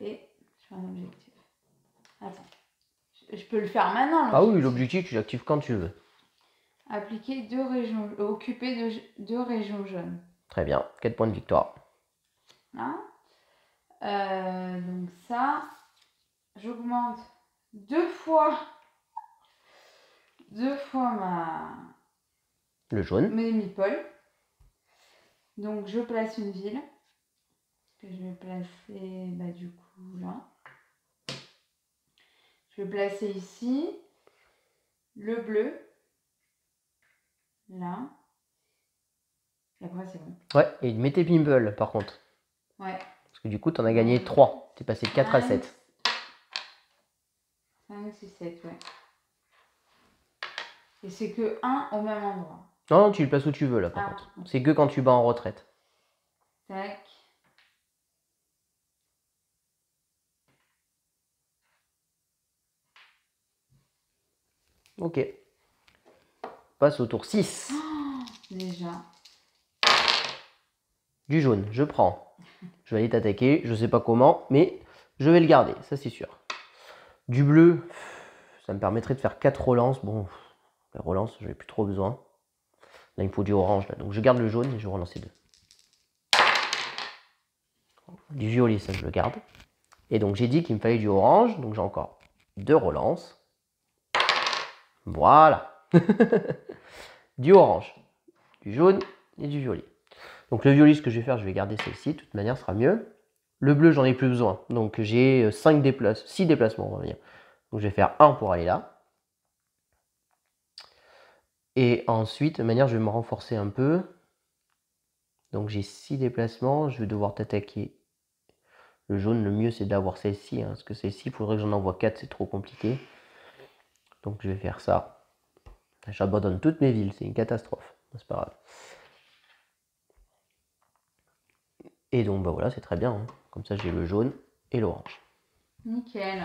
Speaker 1: Et je fais un objectif. Attends. Je peux le faire maintenant.
Speaker 2: Ah oui, l'objectif, tu l'actives quand tu veux.
Speaker 1: Appliquer 2 régions. Occuper 2 régions jaunes.
Speaker 2: Très bien. 4 points de victoire.
Speaker 1: Hein donc ça, j'augmente 2 fois
Speaker 2: le jaune.
Speaker 1: Mes meeples. Donc je place une ville que je vais placer du coup là. Je vais placer ici le bleu là. Et après c'est bon.
Speaker 2: Ouais, et mets tes pimples par contre.
Speaker 1: Ouais.
Speaker 2: Parce que du coup, tu en as gagné 3. Tu es passé de 4 à 7.
Speaker 1: 5, 6, 7, ouais. Et c'est que 1 au même endroit.
Speaker 2: Non, tu le places où tu veux là par contre. C'est que quand tu bats en retraite.
Speaker 1: Tac.
Speaker 2: Ok. Passe au tour 6.
Speaker 1: Oh, déjà.
Speaker 2: Du jaune, je prends. Je vais aller t'attaquer, je sais pas comment, mais je vais le garder, ça c'est sûr. Du bleu, ça me permettrait de faire 4 relances. Bon, les relances, j'en ai plus trop besoin. Là, il me faut du orange, là. Donc je garde le jaune et je vais relancer 2. Du violet, ça je le garde. Et donc j'ai dit qu'il me fallait du orange, donc j'ai encore 2 relances. Voilà. Du orange, du jaune et du violet. Donc le violet, ce que je vais faire, je vais garder celle-ci, de toute manière, ce sera mieux. Le bleu, j'en ai plus besoin. Donc j'ai 6 déplacements, on va dire. Donc je vais faire 1 pour aller là. Et ensuite, de manière, je vais me renforcer un peu. Donc j'ai 6 déplacements, je vais devoir t'attaquer. Le jaune, le mieux c'est d'avoir celle-ci, hein, parce que celle-ci, il faudrait que j'en envoie 4, c'est trop compliqué. Donc je vais faire ça. J'abandonne toutes mes villes, c'est une catastrophe. C'est pas grave. Et donc bah voilà, c'est très bien. Hein. Comme ça j'ai le jaune et l'orange.
Speaker 1: Nickel.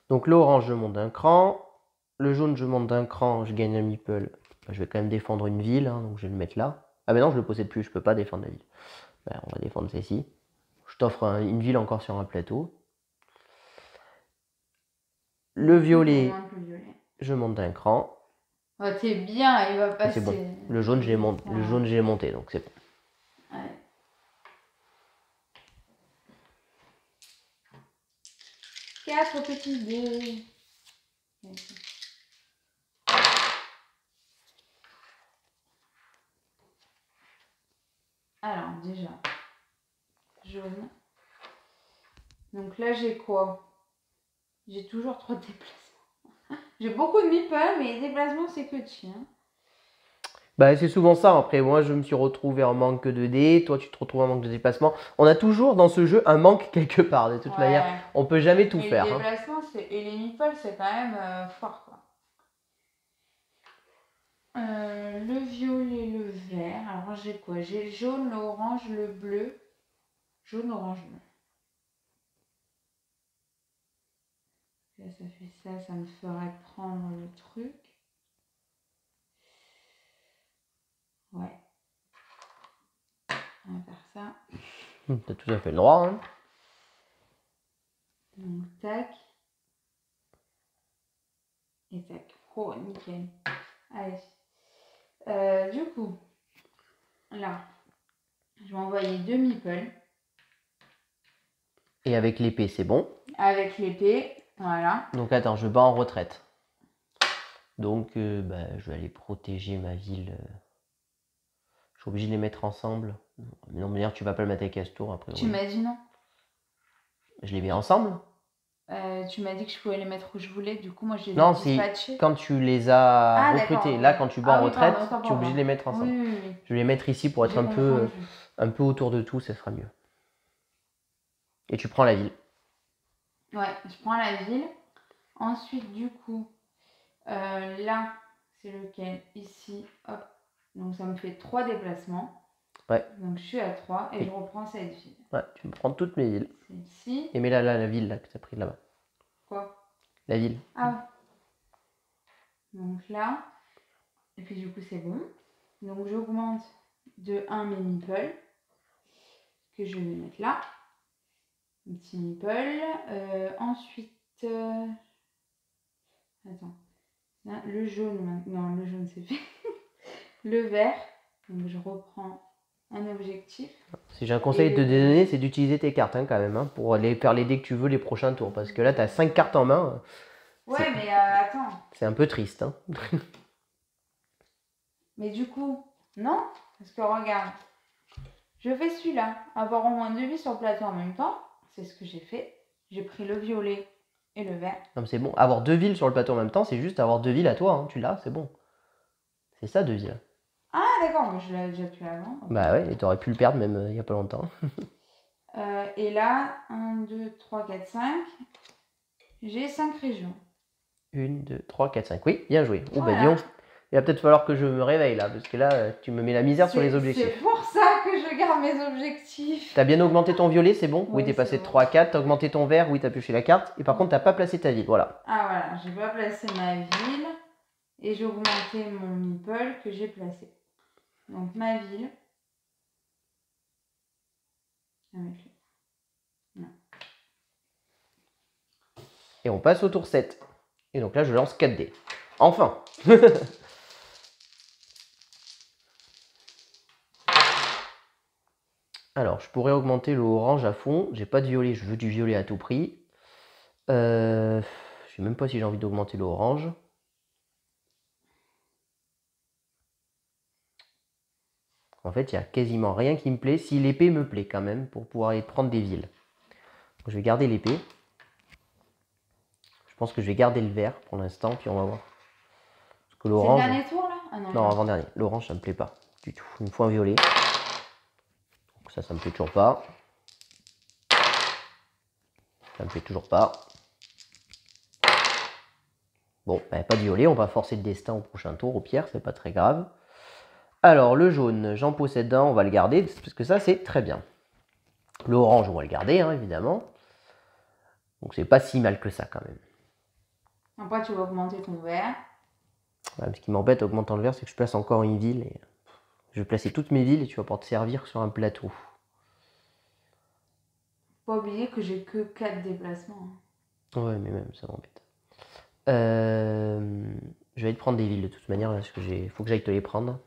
Speaker 2: Donc l'orange, je monte d'un cran. Le jaune, je monte d'un cran, je gagne un meeple. Je vais quand même défendre une ville, hein, donc je vais le mettre là. Ah ben non, je le possède plus, je peux pas défendre la ville. Ben, on va défendre celle-ci. Je t'offre une ville encore sur un plateau. Le violet, je monte d'un cran.
Speaker 1: Oh, t'es bien, il va passer.
Speaker 2: C'est bon. Le jaune, j'ai monté, donc c'est bon.
Speaker 1: Ouais. Quatre petits dés. Alors, déjà, jaune. Donc là, j'ai quoi? J'ai toujours 3 déplacements. J'ai beaucoup de meeples, mais les déplacements, c'est que tien.
Speaker 2: Bah, c'est souvent ça. Après, moi, je me suis retrouvé en manque de dés. Toi, tu te retrouves en manque de déplacement. On a toujours dans ce jeu un manque quelque part. De toute manière, on peut jamais tout faire.
Speaker 1: Les déplacements et les meeples, c'est quand même fort, quoi. Le violet, le vert. Alors, j'ai quoi? J'ai le jaune, l'orange, le bleu. Jaune, orange, bleu. Là, ça fait ça, ça me ferait prendre le truc. Ouais. On va faire ça.
Speaker 2: T'as tout à fait le droit. Hein.
Speaker 1: Donc, tac. Et tac. Oh, nickel. Allez. Du coup, là, je vais envoyer 2 meeples.
Speaker 2: Et avec l'épée, c'est bon.
Speaker 1: Avec l'épée, voilà.
Speaker 2: Donc attends, je bats en retraite. Donc bah, je vais aller protéger ma ville. Je suis obligé de les mettre ensemble. Mais non, d'ailleurs, tu vas pas le m'attaquer à ce tour après.
Speaker 1: Tu m'as dit non.
Speaker 2: Je les mets ensemble.
Speaker 1: Tu m'as dit que je pouvais les mettre où je voulais, du coup moi je les ai
Speaker 2: dispatchés. Non, c'est quand tu les as recrutés. Là, quand tu bats en retraite, tu es obligé de les mettre ensemble. Oui. Je vais les mettre ici pour être un peu autour de tout, ça sera mieux. Et tu prends la ville.
Speaker 1: Ouais, je prends la ville. Ensuite, du coup, là, c'est lequel? Ici, hop. Donc ça me fait 3 déplacements.
Speaker 2: Ouais.
Speaker 1: Donc je suis à 3 et je reprends cette ville.
Speaker 2: Ouais, tu me prends toutes mes villes.
Speaker 1: Celle-ci.
Speaker 2: Et mets là, la ville là, que tu as pris là-bas.
Speaker 1: Quoi?
Speaker 2: La ville.
Speaker 1: Ah. Donc là. Et puis du coup c'est bon. Donc j'augmente de 1 mes meeples. Que je vais mettre là. Un petit meeple. Ensuite. Attends. Là, le jaune maintenant. Non, le jaune c'est fait. Le vert. Donc je reprends un objectif.
Speaker 2: Si j'ai un conseil de te donner, c'est d'utiliser tes cartes hein, quand même, hein, pour aller faire les dés que tu veux les prochains tours. Parce que là, tu as 5 cartes en main.
Speaker 1: Ouais, mais attends.
Speaker 2: C'est un peu triste. Hein.
Speaker 1: Mais du coup, non. Parce que regarde, je fais celui-là. Avoir au moins 2 vies sur le plateau en même temps. C'est ce que j'ai fait. J'ai pris le violet et le vert.
Speaker 2: Non, mais c'est bon. Avoir 2 villes sur le plateau en même temps, c'est juste avoir 2 villes à toi. Hein. Tu l'as, c'est bon. C'est ça, 2 villes.
Speaker 1: Ah d'accord, mais je l'avais déjà pu avant.
Speaker 2: Bah ouais, et t'aurais pu le perdre même il y a pas longtemps.
Speaker 1: Et là, 1, 2, 3, 4, 5. J'ai 5 régions.
Speaker 2: 1, 2, 3, 4, 5. Oui, bien joué. Oh, bah
Speaker 1: Voilà.
Speaker 2: dis donc, il va peut-être falloir que je me réveille là, parce que là, tu me mets la misère sur les
Speaker 1: C'est
Speaker 2: objectifs.
Speaker 1: pour ça que je garde mes objectifs.
Speaker 2: T'as bien augmenté ton violet, c'est bon? Oui,
Speaker 1: Oui,
Speaker 2: t'es passé
Speaker 1: c'est
Speaker 2: de
Speaker 1: bon.
Speaker 2: 3 à 4, t'as augmenté ton vert, oui, t'as pioché la carte, et par contre, t'as pas placé ta ville, voilà.
Speaker 1: Ah voilà, j'ai pas placé ma ville et j'ai augmenté mon meeple que j'ai placé. Donc ma ville. Non.
Speaker 2: Et on passe au tour 7. Et donc là, je lance 4 dés. Enfin. Alors, je pourrais augmenter le orange à fond. J'ai pas de violet, je veux du violet à tout prix. Je sais même pas si j'ai envie d'augmenter le orange. En fait, il n'y a quasiment rien qui me plaît. Si l'épée me plaît quand même, pour pouvoir aller prendre des villes. Donc, je vais garder l'épée. Je pense que je vais garder le vert pour l'instant, puis on va voir. Parce que l'orange...
Speaker 1: C'est le dernier tour là? Ah
Speaker 2: non, avant-dernier. L'orange, ça me plaît pas du tout. Il me faut un violet. Donc ça me plaît toujours pas. Ça me plaît toujours pas. Bon, bah, pas de violet, on va forcer le destin au prochain tour, au pire, c'est pas très grave. Alors, le jaune, j'en possède un, on va le garder, parce que ça, c'est très bien. Le orange, on va le garder, hein, évidemment. Donc, c'est pas si mal que ça, quand même.
Speaker 1: Après, tu vas augmenter ton vert.
Speaker 2: Ouais, ce qui m'embête, augmentant le vert, c'est que je place encore une ville. Et... je vais placer toutes mes villes et tu vas pouvoir te servir sur un plateau.
Speaker 1: Faut pas oublier que j'ai que 4 déplacements.
Speaker 2: Ouais, mais même, ça m'embête. Je vais te prendre des villes de toute manière, parce que faut que j'aille te les prendre.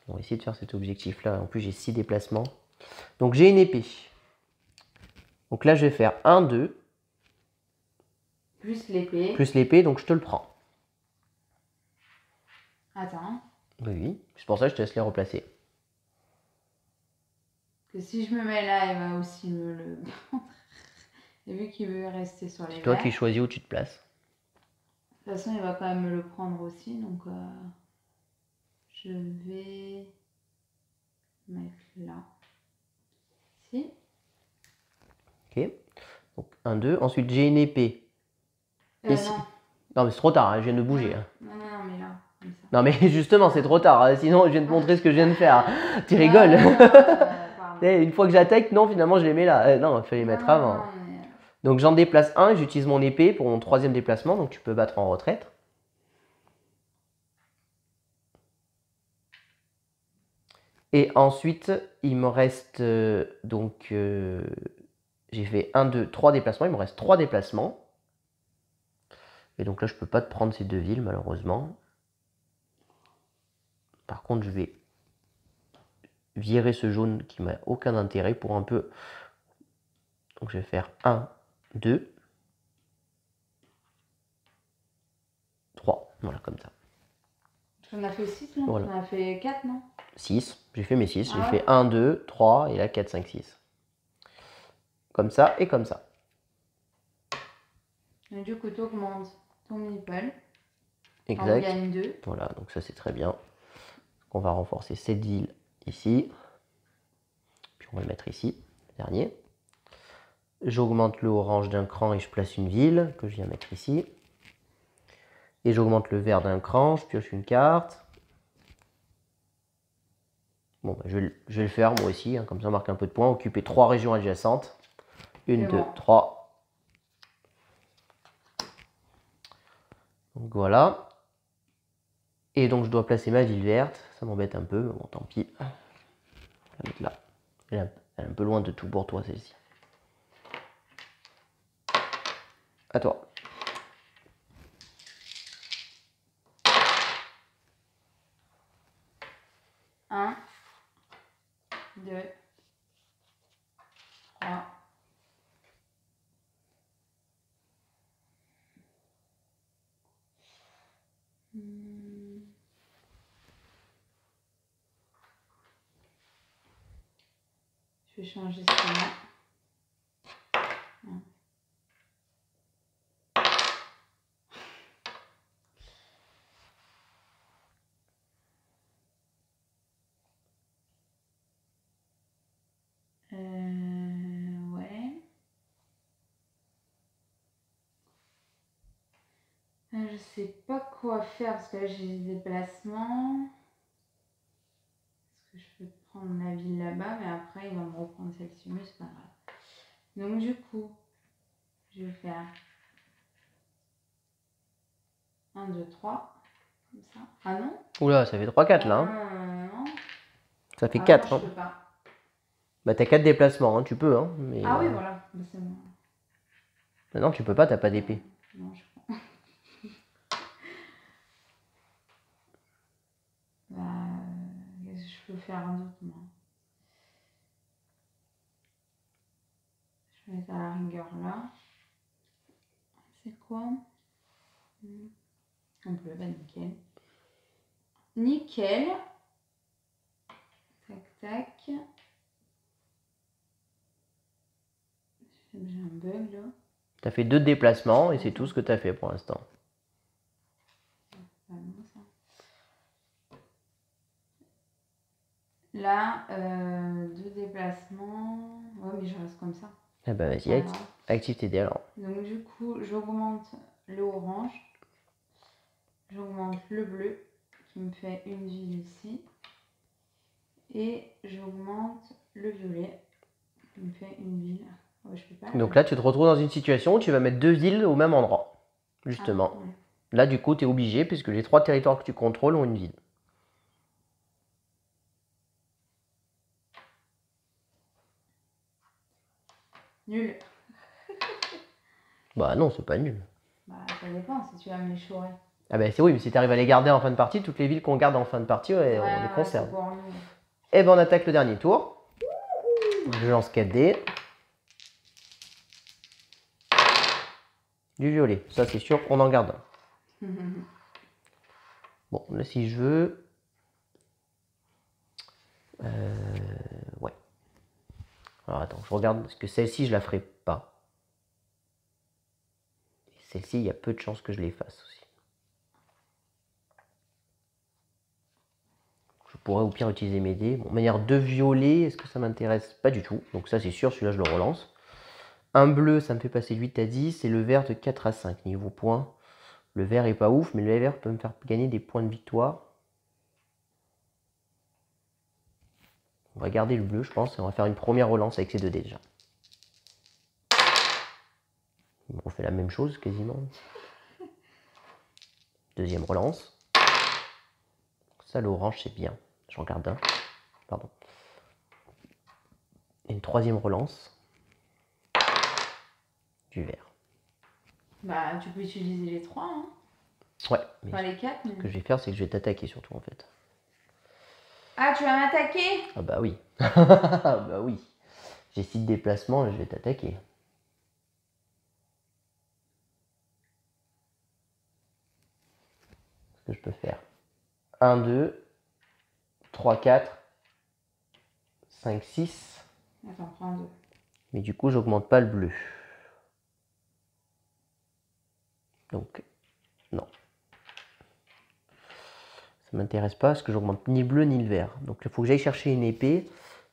Speaker 2: On va essayer de faire cet objectif-là. En plus, j'ai 6 déplacements. Donc, j'ai une épée. Donc là, je vais faire 1, 2.
Speaker 1: Plus l'épée.
Speaker 2: Plus l'épée, donc je te le prends.
Speaker 1: Attends.
Speaker 2: Oui, c'est pour ça que je te laisse les replacer.
Speaker 1: Que si je me mets là, il va aussi me le... Et vu qu'il veut rester sur les verts.
Speaker 2: C'est toi qui choisis où tu te places.
Speaker 1: De toute façon, il va quand même me le prendre aussi, donc je vais mettre là. Si.
Speaker 2: Ok. Donc 1, 2. Ensuite, j'ai une épée. Ici.
Speaker 1: Non.
Speaker 2: Non, mais c'est trop tard, hein, je viens de bouger. Hein.
Speaker 1: Non, mais là, comme ça.
Speaker 2: Non, mais justement, c'est trop tard. Hein, sinon, je viens de te montrer ce que je viens de faire. Tu rigoles. Une fois que j'attaque, non, finalement, je les mets là. Non, il faut les mettre avant.
Speaker 1: Non,
Speaker 2: Donc, j'en déplace un et j'utilise mon épée pour mon 3e déplacement. Donc, tu peux battre en retraite. Et ensuite, il me reste j'ai fait 1, 2, 3 déplacements. Il me reste 3 déplacements. Et donc là, je ne peux pas te prendre ces 2 villes, malheureusement. Par contre, je vais virer ce jaune qui m'a aucun intérêt pour un peu. Donc je vais faire 1, 2, 3. Voilà, comme ça.
Speaker 1: On a fait 6, non?
Speaker 2: Voilà.
Speaker 1: On a fait 4, non?
Speaker 2: 6. J'ai fait mes 6.
Speaker 1: Ah
Speaker 2: J'ai fait 1, 2, 3 et là 4, 5, 6. Comme ça et comme ça.
Speaker 1: Et du coup, tu augmentes ton meeple.
Speaker 2: Exact.
Speaker 1: On gagne 2.
Speaker 2: Voilà, donc ça c'est très bien. On va renforcer cette ville ici. Puis on va le mettre ici, le dernier. J'augmente le orange d'un cran et je place une ville que je viens mettre ici. Et j'augmente le vert d'un cran, je pioche une carte. Bon, bah, je vais le faire moi aussi, hein, comme ça on marque un peu de points. Occuper 3 régions adjacentes. 1, 2, 3. Donc voilà. Et donc je dois placer ma ville verte. Ça m'embête un peu, mais bon, tant pis. On va la mettre là. Elle est un peu loin de tout pour toi, celle-ci. À toi.
Speaker 1: Un, 2, 3. Je vais changer celui-là. Je sais pas quoi faire parce que là j'ai des déplacements. Est-ce que je peux prendre la ville là-bas, mais après il va me reprendre celle-ci, mais c'est pas grave. Donc du coup, je vais faire 1, 2, 3, comme ça. Ah non?
Speaker 2: Oula, ça fait 3-4 là.
Speaker 1: Non.
Speaker 2: Ça fait
Speaker 1: Ah
Speaker 2: 4.
Speaker 1: non,
Speaker 2: Hein.
Speaker 1: je peux pas.
Speaker 2: Bah t'as 4 déplacements, hein, tu peux. Hein, mais,
Speaker 1: Ah oui, voilà. Bah, c'est bon.
Speaker 2: non, tu peux pas, t'as pas d'épée.
Speaker 1: Non, je crois. Bah, qu'est-ce que je peux faire d'autre, moi? Je vais mettre à la rigueur là. C'est quoi? En bleu, bah nickel. Nickel. Tac, tac. J'ai un bug là.
Speaker 2: T'as fait 2 déplacements et c'est tout ce que t'as fait pour l'instant.
Speaker 1: Ah non, ça. Là, 2 déplacements. Ouais, mais je reste comme ça.
Speaker 2: Eh ben vas-y, active tes dés alors.
Speaker 1: Donc du coup, j'augmente le orange. J'augmente le bleu qui me fait une ville ici. Et j'augmente le violet qui me fait une ville. Ouais, je peux pas.
Speaker 2: Donc là, tu te retrouves dans une situation où tu vas mettre 2 villes au même endroit. Justement.
Speaker 1: Ah, ouais.
Speaker 2: Là, du coup, tu es obligé puisque les 3 territoires que tu contrôles ont une ville.
Speaker 1: Nul.
Speaker 2: Bah non, c'est pas nul.
Speaker 1: Bah, ça dépend si tu vas m'échouer.
Speaker 2: Ah bah c'est oui, mais si tu arrives à les garder en fin de partie, toutes les villes qu'on garde en fin de partie, on les conserve. Et ben on attaque le dernier tour. Je lance 4 dés. Du violet, ça c'est sûr, on en garde un. Bon, là si je veux... ouais. Alors attends, je regarde, parce que celle-ci je la ferai pas. Celle-ci, il y a peu de chances que je l'efface aussi. Je pourrais au pire utiliser mes dés. Bon, de manière 2 violets, est-ce que ça m'intéresse? Pas du tout. Donc ça c'est sûr, celui-là je le relance. Un bleu, ça me fait passer de 8 à 10, et le vert de 4 à 5 niveau points. Le vert est pas ouf, mais le vert peut me faire gagner des points de victoire. On va garder le bleu, je pense, et on va faire une première relance avec ces 2 dés déjà. On fait la même chose quasiment. Deuxième relance. Ça, l'orange, c'est bien. J'en garde un. Pardon. Et une troisième relance. Du vert.
Speaker 1: Bah, tu peux utiliser les 3, hein.
Speaker 2: Ouais. Mais
Speaker 1: Enfin, les 4. Mais...
Speaker 2: ce que je vais faire, c'est que je vais t'attaquer surtout, en fait.
Speaker 1: Ah, tu vas m'attaquer?
Speaker 2: Ah bah oui. Ah bah oui. J'ai 6 déplacements et je vais t'attaquer. Ce que je peux faire. 1, 2, 3, 4, 5, 6.
Speaker 1: Attends, prends 2.
Speaker 2: Mais du coup, j'augmente pas le bleu. Donc, non. Ça m'intéresse pas parce que j'augmente ni le bleu ni le vert. Donc, il faut que j'aille chercher une épée.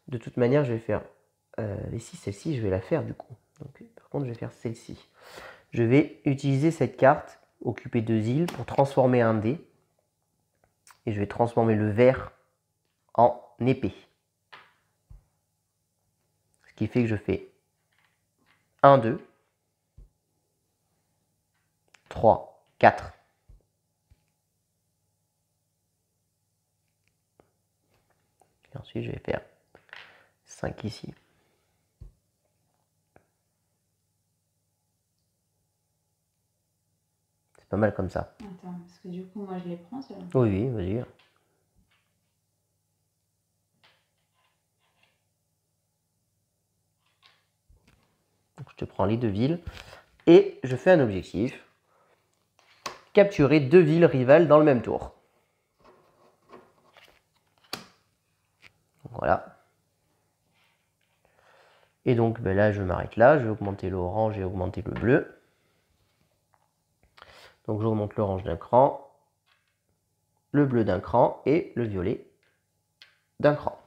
Speaker 2: De toute manière, je vais faire... ici, celle-ci, je vais la faire du coup. Donc, par contre, je vais faire celle-ci. Je vais utiliser cette carte, occuper 2 îles, pour transformer un dé. Et je vais transformer le vert en épée. Ce qui fait que je fais 1, 2, 3, 4. Et ensuite, je vais faire 5 ici. C'est pas mal comme ça.
Speaker 1: Attends, parce que du coup, moi, je les prends, ceux-là.
Speaker 2: Oui, oui, vas-y. Donc, je te prends les 2 villes. Et je fais un objectif. Capturer 2 villes rivales dans le même tour. Voilà. Et donc ben là, je m'arrête là. Je vais augmenter l'orange et augmenter le bleu. Donc j'augmente l'orange d'un cran, le bleu d'un cran et le violet d'un cran.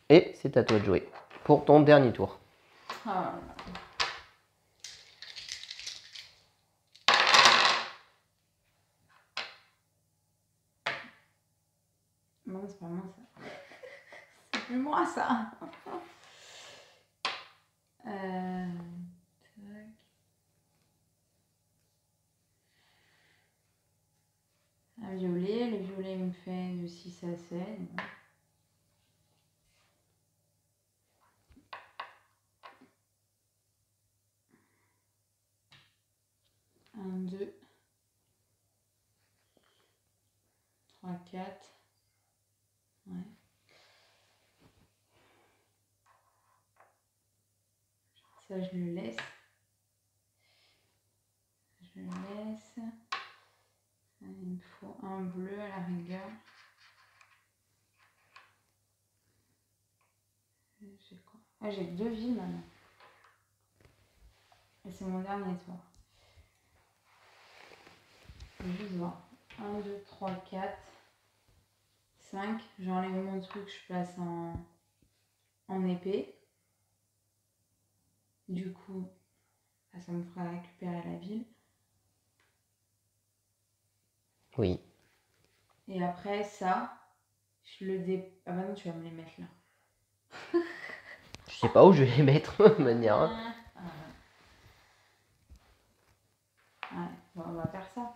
Speaker 2: Et c'est à toi de jouer pour ton dernier tour.
Speaker 1: Oh là là. Non, c'est pas moi ça. C'est plus moi ça. Tac. Un violet. Le violet me fait de 6 à 7. 1, 2, 3, 4. Ouais. Ça, je le laisse. Je le laisse. Il me faut un bleu à la rigueur. J'ai quoi? Ah, j'ai 2 vies maintenant. Et c'est mon dernier tour. Je vais juste voir. 1, 2, 3, 4, 5. J'enlève mon truc, je place en épée. Du coup, ça me fera récupérer la ville.
Speaker 2: Oui.
Speaker 1: Et après, ça, je le dé... Ah bah non, tu vas me les mettre là.
Speaker 2: Je sais pas où je vais les mettre de manière. Hein.
Speaker 1: Ouais, bon, on va faire ça.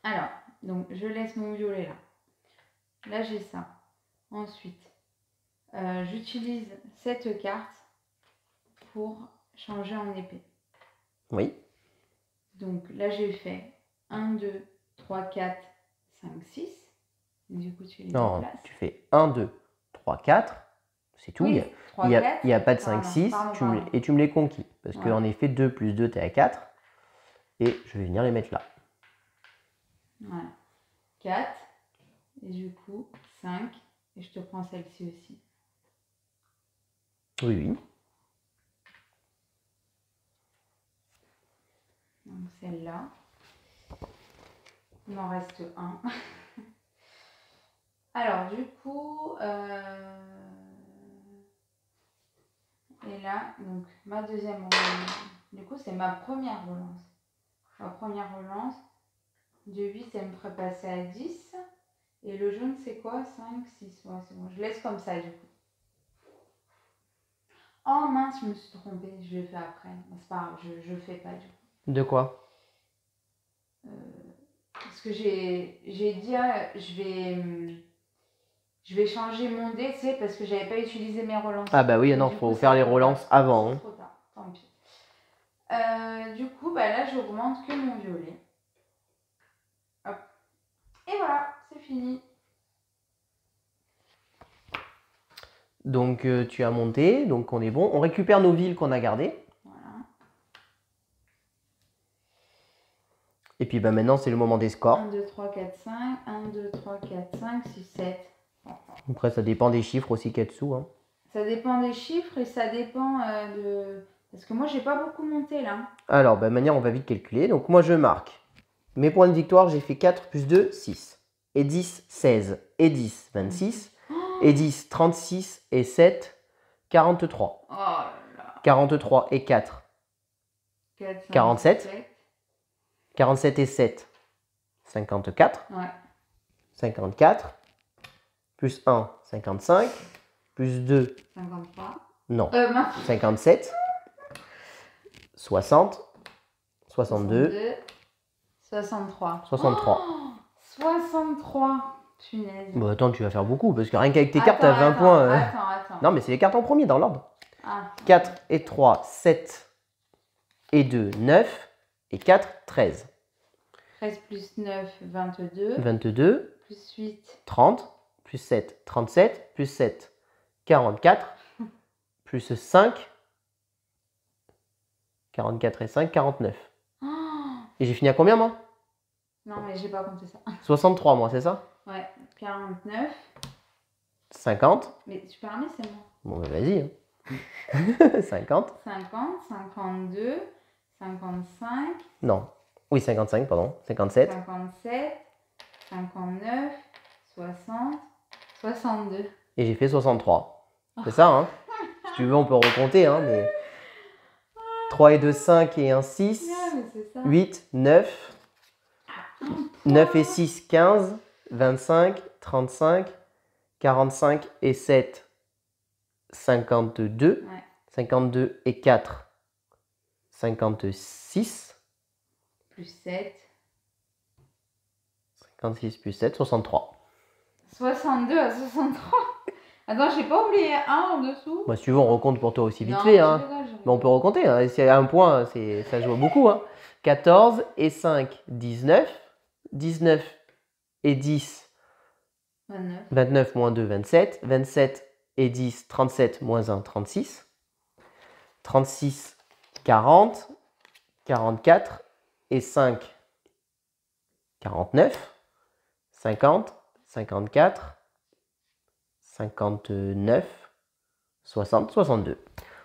Speaker 1: Alors, donc je laisse mon violet là. Là, j'ai ça. Ensuite, j'utilise cette carte pour changer en épée.
Speaker 2: Oui.
Speaker 1: Donc là, j'ai fait 1, 2, 3, 4, 5, 6. Du coup, tu les
Speaker 2: Non,
Speaker 1: déplaces.
Speaker 2: tu fais 1, 2, 3, 4. C'est tout.
Speaker 1: Oui, 3,
Speaker 2: il
Speaker 1: 4.
Speaker 2: n'y a pas de 5, 6. Et tu me les conquis. Parce
Speaker 1: Ouais.
Speaker 2: qu'en effet, 2 plus 2, tu es à 4. Et je vais venir les mettre là.
Speaker 1: Voilà. 4. Et du coup, 5. Et je te prends celle-ci aussi.
Speaker 2: Oui, oui.
Speaker 1: Donc celle-là. Il m'en reste un. Alors, du coup... Et là, donc, ma deuxième relance. Du coup, c'est ma première relance. Ma première relance. De 8, elle me ferait passer à 10. Et le jaune, c'est quoi? 5, 6. Ouais, c'est bon. Je laisse comme ça, du coup. Oh mince, je me suis trompée. Je l'ai fait après. C'est pas grave, je fais pas, du coup.
Speaker 2: De quoi?
Speaker 1: Parce que j'ai dit, ah, je vais changer mon dé, tu sais, parce que j'avais pas utilisé mes relances.
Speaker 2: Ah bah oui, non, faut faire les relances avant.
Speaker 1: C'est trop tard, tant pis. Du coup, bah là, j'augmente que mon violet. Hop. Et voilà, c'est fini.
Speaker 2: Donc tu as monté, donc on est bon. On récupère nos villes qu'on a gardées.
Speaker 1: Voilà.
Speaker 2: Et puis bah, maintenant, c'est le moment des scores.
Speaker 1: 1, 2, 3, 4, 5. 1, 2, 3, 4, 5, 6, 7.
Speaker 2: Après, ça dépend des chiffres aussi qu'il y a dessous. Hein.
Speaker 1: Ça dépend des chiffres et ça dépend de... Parce que moi, j'ai pas beaucoup monté là.
Speaker 2: Alors, de manière, on va vite calculer. Donc moi, je marque. Mes points de victoire, j'ai fait 4 plus 2, 6. Et 10, 16. Et 10, 26. Et 10, 36. Et 7, 43.
Speaker 1: Oh là là.
Speaker 2: 43 et 4.
Speaker 1: 4, 5,
Speaker 2: 47.
Speaker 1: 7.
Speaker 2: 47 et 7. 54.
Speaker 1: Ouais.
Speaker 2: 54. Plus 1, 55. Plus 2.
Speaker 1: 53.
Speaker 2: Non.
Speaker 1: Mince.
Speaker 2: 57. 60. 62.
Speaker 1: 63.
Speaker 2: 63.
Speaker 1: Oh, 63. Punaise.
Speaker 2: Bon, attends, tu vas faire beaucoup parce que rien qu'avec tes cartes, t'as 20 points.
Speaker 1: Attends.
Speaker 2: Non, mais c'est les cartes en premier dans l'ordre.
Speaker 1: Ah,
Speaker 2: 4 et 3, 7. Et 2, 9. Et 4, 13.
Speaker 1: 13 plus 9, 22.
Speaker 2: 22.
Speaker 1: Plus 8.
Speaker 2: 30. Plus 7, 37. Plus 7, 44. Plus 5. 44 et 5, 49.
Speaker 1: Oh.
Speaker 2: Et j'ai fini à combien, moi?
Speaker 1: Non, mais j'ai pas compté ça.
Speaker 2: 63, moi, c'est ça?
Speaker 1: Ouais, 49.
Speaker 2: 50.
Speaker 1: Mais tu permets, c'est moi.
Speaker 2: Bon, bah, vas-y. Hein. 50.
Speaker 1: 50, 52, 55.
Speaker 2: Non. Oui, 55, pardon. 57.
Speaker 1: 57, 59, 60, 62.
Speaker 2: Et j'ai fait 63. C'est ça, hein. Si tu veux, on peut recompter, hein, mais 3 et 2, 5 et 1, 6,
Speaker 1: Ouais, mais c'est ça.
Speaker 2: 8, 9, 9 et 6, 15, 25, 35, 45 et 7, 52,
Speaker 1: Ouais.
Speaker 2: 52 et 4, 56,
Speaker 1: Plus 7.
Speaker 2: 56 plus 7, 63.
Speaker 1: 62 à 63. Attends, j'ai pas oublié un en dessous.
Speaker 2: Bah, si tu veux, on recompte pour toi aussi vite
Speaker 1: Non,
Speaker 2: fait.
Speaker 1: je
Speaker 2: Hein.
Speaker 1: rigole, je
Speaker 2: Mais on peut recompter. Hein. Si à un point, ça joue beaucoup. Hein. 14 et 5, 19. 19 et 10,
Speaker 1: 29.
Speaker 2: 29 moins 2, 27. 27 et 10, 37 moins 1, 36. 36, 40. 44 et 5, 49. 50, 54, 59, 60, 62.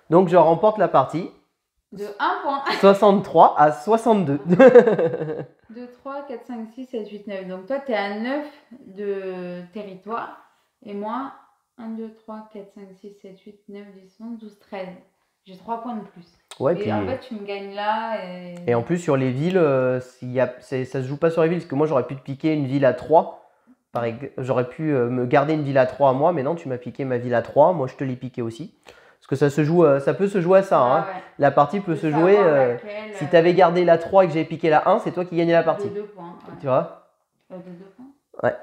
Speaker 2: Donc je remporte la partie.
Speaker 1: De 1 point.
Speaker 2: 63 à 62.
Speaker 1: 2, 3, 4, 5, 6, 7, 8, 9. Donc toi, tu es à 9 de territoire. Et moi, 1, 2, 3, 4, 5, 6, 7, 8, 9, 10, 11, 12, 13. J'ai 3 points de plus.
Speaker 2: Ouais,
Speaker 1: Et
Speaker 2: puis...
Speaker 1: en fait, tu me gagnes là.
Speaker 2: Et en plus, sur les villes, ça se joue pas sur les villes. Parce que moi, j'aurais pu te piquer une ville à 3. J'aurais pu me garder une ville à 3 à moi. Mais non, tu m'as piqué ma ville à 3. Moi, je te l'ai piqué aussi. Parce que ça peut se jouer à ça.
Speaker 1: Ah,
Speaker 2: Hein.
Speaker 1: ouais.
Speaker 2: La partie peut se jouer. Si tu avais gardé la 3 et que j'avais piqué la 1, c'est toi qui gagnais la partie.
Speaker 1: De 2 points. Ouais.
Speaker 2: Tu vois?
Speaker 1: De 2 points.
Speaker 2: Ouais.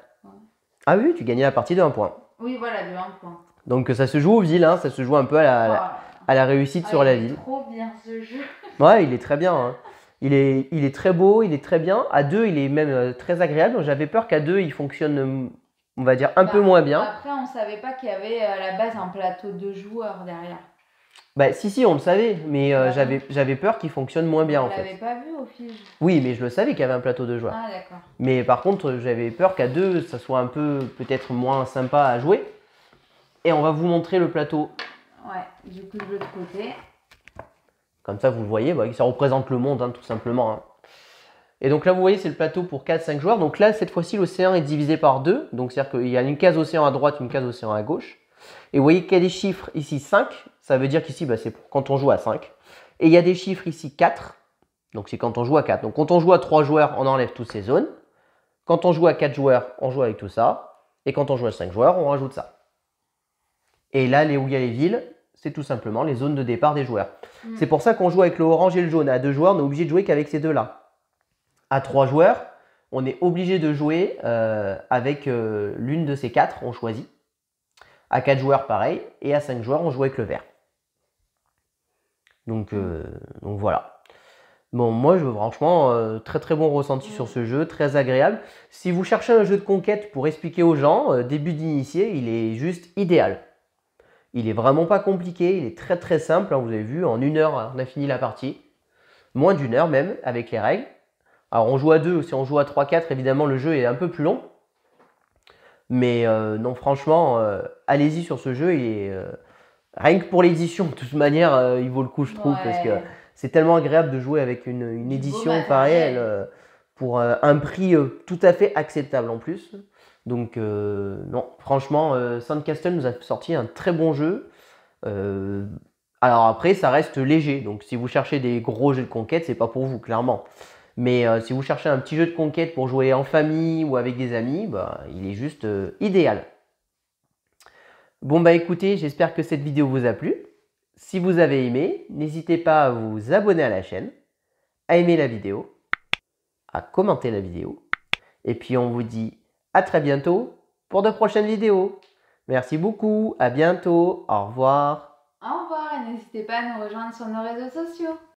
Speaker 2: Ah oui, tu gagnais la partie de 1 point.
Speaker 1: Oui, voilà, de 1 point.
Speaker 2: Donc ça se joue aux villes. Hein. Ça se joue un peu à la réussite sur la ville.
Speaker 1: Trop bien ce jeu.
Speaker 2: Ouais, il est très bien. Hein. Il est très beau, il est très bien. À 2, il est même très agréable. J'avais peur qu'à 2, il fonctionne, on va dire, un peu moins bien.
Speaker 1: Après, on ne savait pas qu'il y avait à la base un plateau de joueurs derrière.
Speaker 2: Bah si, on le savait, mais j'avais peur qu'il fonctionne moins bien en fait.
Speaker 1: On l'avait pas vu au fil.
Speaker 2: Oui, mais je le savais qu'il y avait un plateau de joueurs.
Speaker 1: Ah, d'accord.
Speaker 2: Mais par contre, j'avais peur qu'à 2, ça soit un peu peut-être moins sympa à jouer. Et on va vous montrer le plateau.
Speaker 1: Ouais, du coup, de l'autre côté.
Speaker 2: Comme ça, vous le voyez, bah, ça représente le monde, hein, tout simplement. Hein. Et donc là, vous voyez, c'est le plateau pour 4-5 joueurs. Donc là, cette fois-ci, l'océan est divisé par 2. Donc c'est-à-dire qu'il y a une case océan à droite, une case océan à gauche. Et vous voyez qu'il y a des chiffres ici 5. Ça veut dire qu'ici, bah, c'est quand on joue à 5. Et il y a des chiffres ici 4. Donc c'est quand on joue à 4. Donc quand on joue à 3 joueurs, on enlève toutes ces zones. Quand on joue à 4 joueurs, on joue avec tout ça. Et quand on joue à 5 joueurs, on rajoute ça. Et là, où il y a les villes, c'est tout simplement les zones de départ des joueurs. C'est pour ça qu'on joue avec le orange et le jaune. À 2 joueurs, on est obligé de jouer qu'avec ces deux-là. À 3 joueurs, on est obligé de jouer avec l'une de ces 4, on choisit. À 4 joueurs, pareil. Et à 5 joueurs, on joue avec le vert. Donc voilà. Bon, moi, franchement, très très bon ressenti sur ce jeu, très agréable. Si vous cherchez un jeu de conquête pour expliquer aux gens, début d'initié, il est juste idéal. Il est vraiment pas compliqué, il est très très simple. Hein, vous avez vu, en 1 heure, on a fini la partie. Moins d'1 heure même, avec les règles. Alors on joue à 2, si on joue à 3-4, évidemment, le jeu est un peu plus long. Mais non, franchement, allez-y sur ce jeu. Rien que pour l'édition, de toute manière, il vaut le coup, je trouve. Parce que c'est tellement agréable de jouer avec une édition pareille pour un prix tout à fait acceptable en plus. Donc non, franchement, Sandcastle nous a sorti un très bon jeu. Alors après, ça reste léger. Donc si vous cherchez des gros jeux de conquête, c'est pas pour vous, clairement. Mais si vous cherchez un petit jeu de conquête pour jouer en famille ou avec des amis, bah, il est juste idéal. Bon bah écoutez, j'espère que cette vidéo vous a plu. Si vous avez aimé, n'hésitez pas à vous abonner à la chaîne, à aimer la vidéo, à commenter la vidéo. Et puis on vous dit à très bientôt pour de prochaines vidéos. Merci beaucoup, à bientôt, au revoir.
Speaker 1: Au revoir et n'hésitez pas à nous rejoindre sur nos réseaux sociaux.